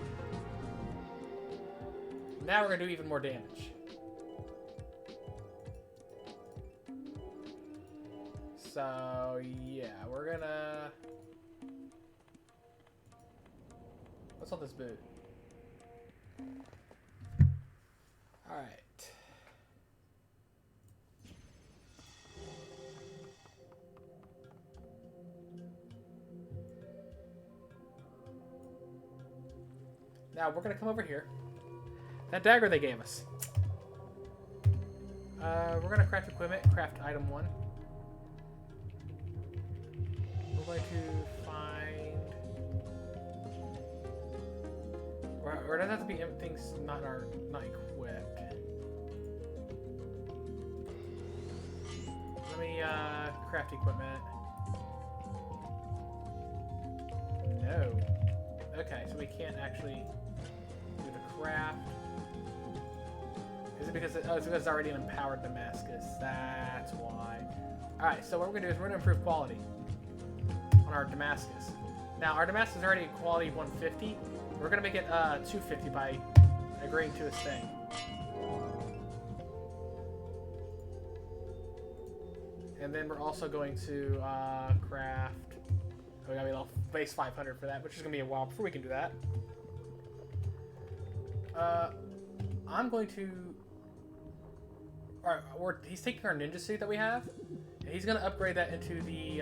Now we're gonna do even more damage. So yeah, we're gonna. What's on this boot? Alright. Now we're gonna come over here. That dagger they gave us. We're gonna craft equipment, craft item 1. going to find... Or does it have to be things not equipped? Let me craft equipment. No. Okay, so we can't actually do the craft. Is it because it's because it's already an empowered Damascus? That's why. Alright, so what we're gonna do is we're gonna improve quality on our Damascus. Now our Damascus is already quality 150. We're gonna make it 250 by agreeing to this thing. And then we're also going to craft. Oh, we gotta be level base 500 for that, which is gonna be a while before we can do that. I'm going to. Alright, he's taking our ninja suit that we have, and he's gonna upgrade that into the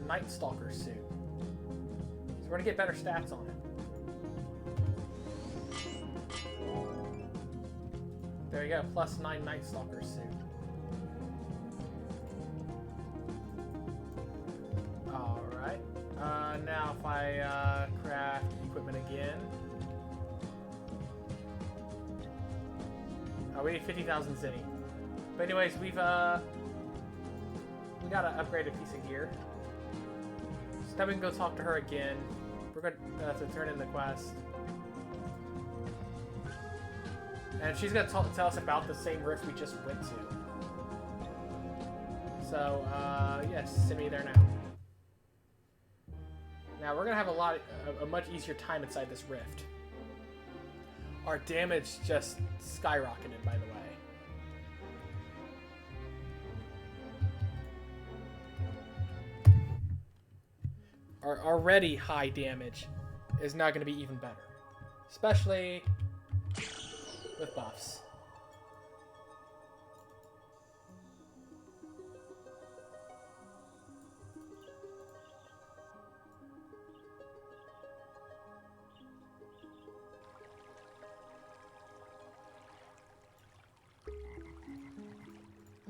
Night Stalker suit. So we're gonna get better stats on it. There you go, +9 Night Stalker suit. Alright. Now if I craft equipment again. Oh, we need 50,000 zinni. But anyways, we gotta upgrade a piece of gear. So now we can go talk to her again. We're gonna to turn in the quest. And she's gonna tell us about the same rift we just went to. So, yes, send me there now. Now we're gonna have a much easier time inside this rift. Our damage just skyrocketed, by the way. Our already high damage is now gonna be even better, especially with buffs.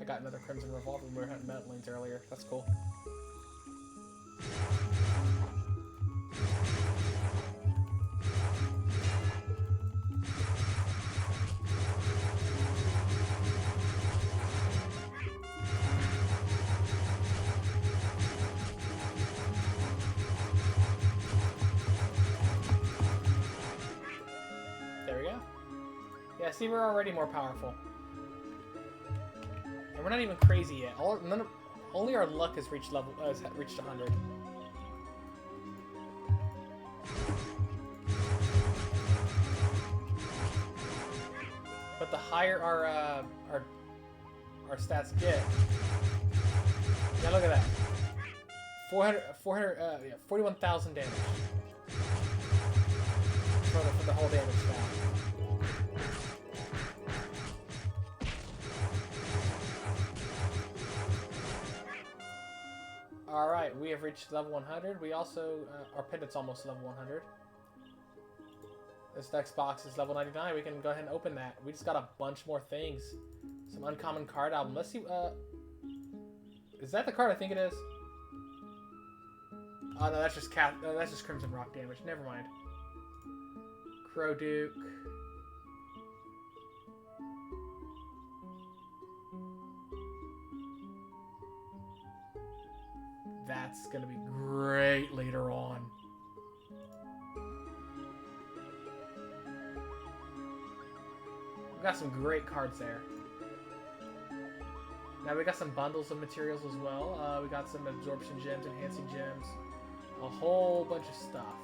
I got another Crimson Revolver when we were hunting metal lanes earlier. That's cool. There we go. Yeah, see, we're already more powerful. And we're not even crazy yet. Only our luck has reached 100. But the higher our stats get, yeah, look at that. 41,000 damage for the whole damage stat. Alright, we have reached level 100. We also, our pendant's almost level 100. This next box is level 99. We can go ahead and open that. We just got a bunch more things. Some uncommon card album. Let's see, is that the card I think it is? Oh no, that's just that's just Crimson Rock damage. Never mind. Crow Duke. That's gonna be great later on. We've got some great cards there. Now we got some bundles of materials as well. We got some absorption gems, enhancing gems, a whole bunch of stuff.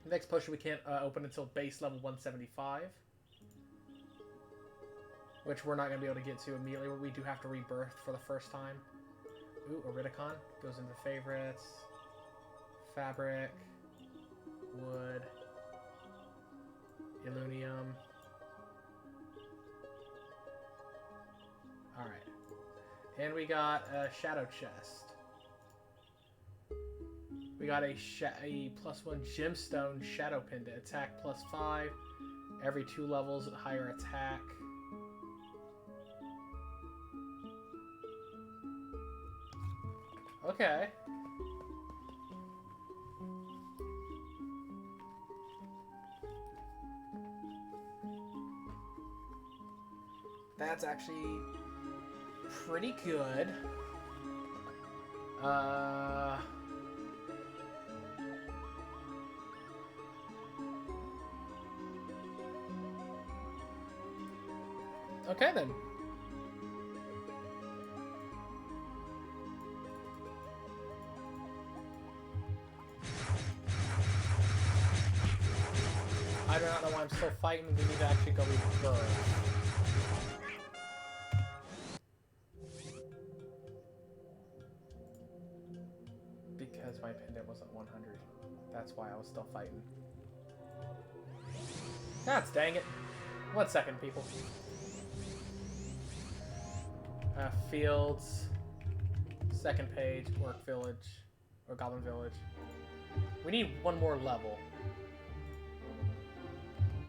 The next potion we can't open until base level 175. Which we're not going to be able to get to immediately. We do have to rebirth for the first time. Ooh, Iridicon goes into favorites. Fabric. Wood. Illunium. Alright. And we got a Shadow Chest. We got a +1 gemstone shadow pendant. Attack +5. Every 2 levels, higher attack. Okay. That's actually pretty good. Okay then. I do not know why I'm still fighting. We need to actually go rebirth. Because my pendant wasn't 100. That's why I was still fighting. God dang it. 1 second, people. Fields. Second page. Orc Village. Or Goblin Village. We need 1 more level.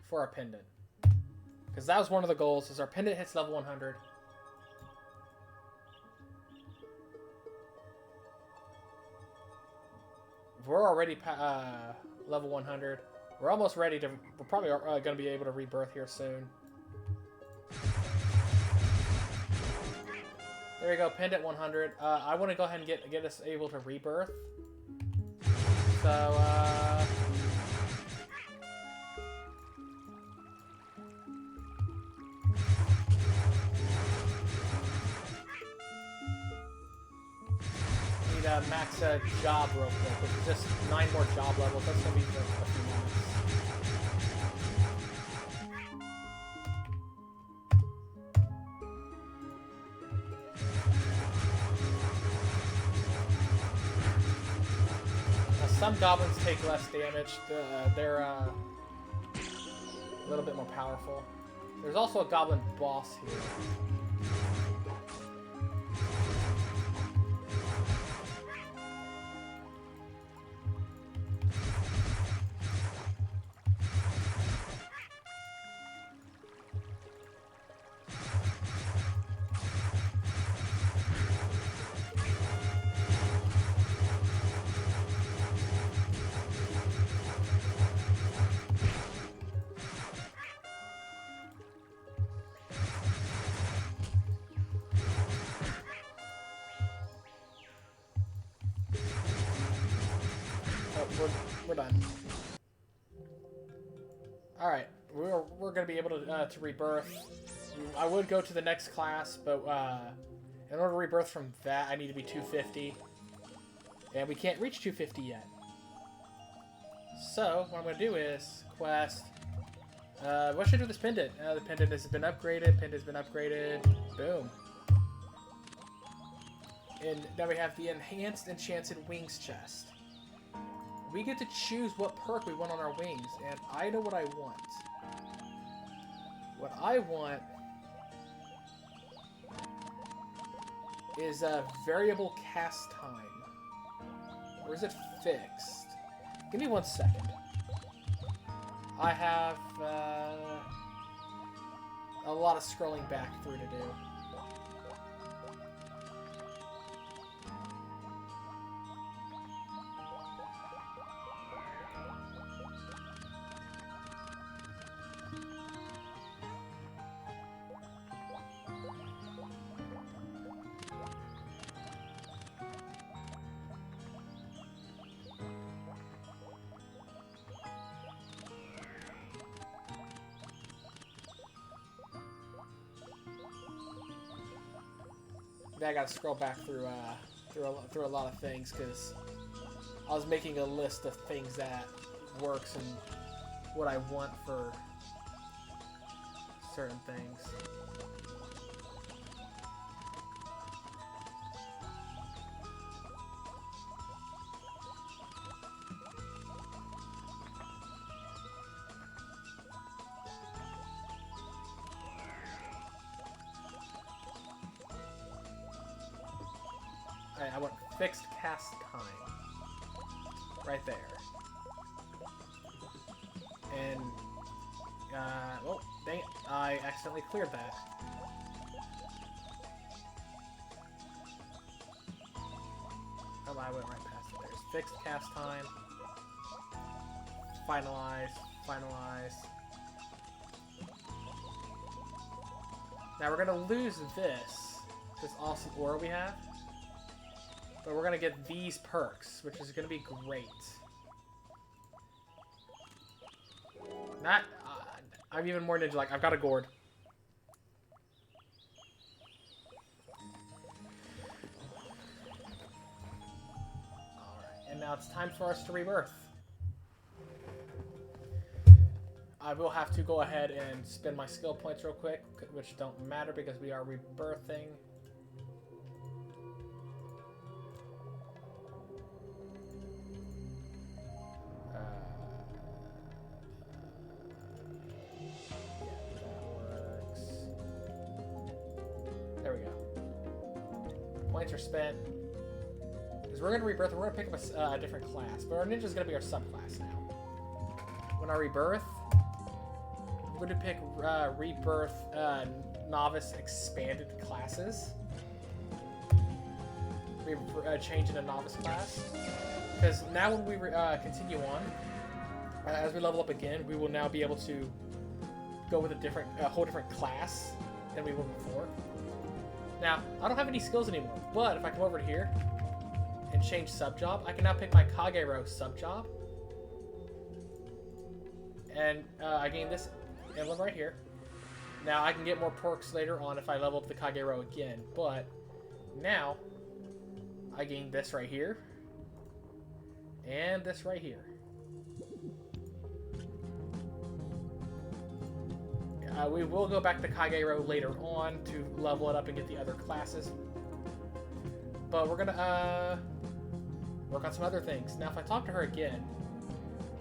For our pendant. Because that was one of the goals, is our pendant hits level 100. We're already level 100. We're almost ready to... We're probably going to be able to rebirth here soon. There we go, pendant 100. I want to go ahead and get us able to rebirth. So, need to max a job real quick, which is just 9 more job levels. That's going to be for a few minutes. Some goblins take less damage. They're a little bit more powerful. There's also a goblin boss here. We're done. All right, we're gonna be able to rebirth. I would go to the next class, but in order to rebirth from that, I need to be 250, and we can't reach 250 yet. So what I'm gonna do is quest. What should I do with this pendant? The pendant has been upgraded. Pendant's been upgraded. Boom. And now we have the enhanced enchanted wings chest. We get to choose what perk we want on our wings, and I know what I want. What I want is a variable cast time. Or is it fixed? Give me 1 second. I have a lot of scrolling back through to do. I gotta scroll back through through a lot of things because I was making a list of things that works and what I want for certain things. Alright, I want fixed cast time. Right there. And Oh, dang it. I accidentally cleared that. Oh, I went right past it. There's fixed cast time. Finalize. Finalize. Now we're gonna lose this awesome aura we have. But we're gonna get these perks, which is gonna be great. Not... I'm even more ninja-like. I've got a gourd. Alright, and now it's time for us to rebirth. I will have to go ahead and spend my skill points real quick, which don't matter because we are rebirthing. There we go. Points are spent. Because we're going to rebirth, we're going to pick up a different class. But our ninja's going to be our subclass now. When I rebirth, I'm going to pick rebirth novice expanded classes. Change into novice class. Because now when we continue on, as we level up again, we will now be able to go with a whole different class than we were before. Now, I don't have any skills anymore, but if I come over to here and change sub-job, I can now pick my Kagero sub-job. And I gain this emblem right here. Now, I can get more perks later on if I level up the Kagero again, but now I gain this right here and this right here. We will go back to Kagero later on to level it up and get the other classes. But we're going to work on some other things. Now, if I talk to her again,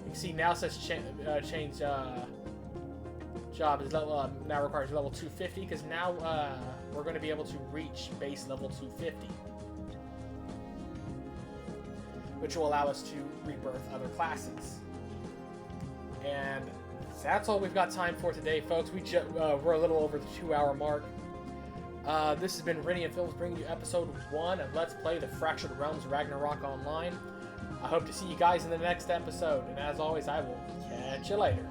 you can see now it says change job is level, now requires level 250, because now we're going to be able to reach base level 250. Which will allow us to rebirth other classes. And that's all we've got time for today, folks. We're a little over the 2-hour mark. This has been Rennie and Films bringing you episode 1 of Let's Play the Fractured Realms Ragnarok Online. I hope to see you guys in the next episode, and as always, I will catch you later.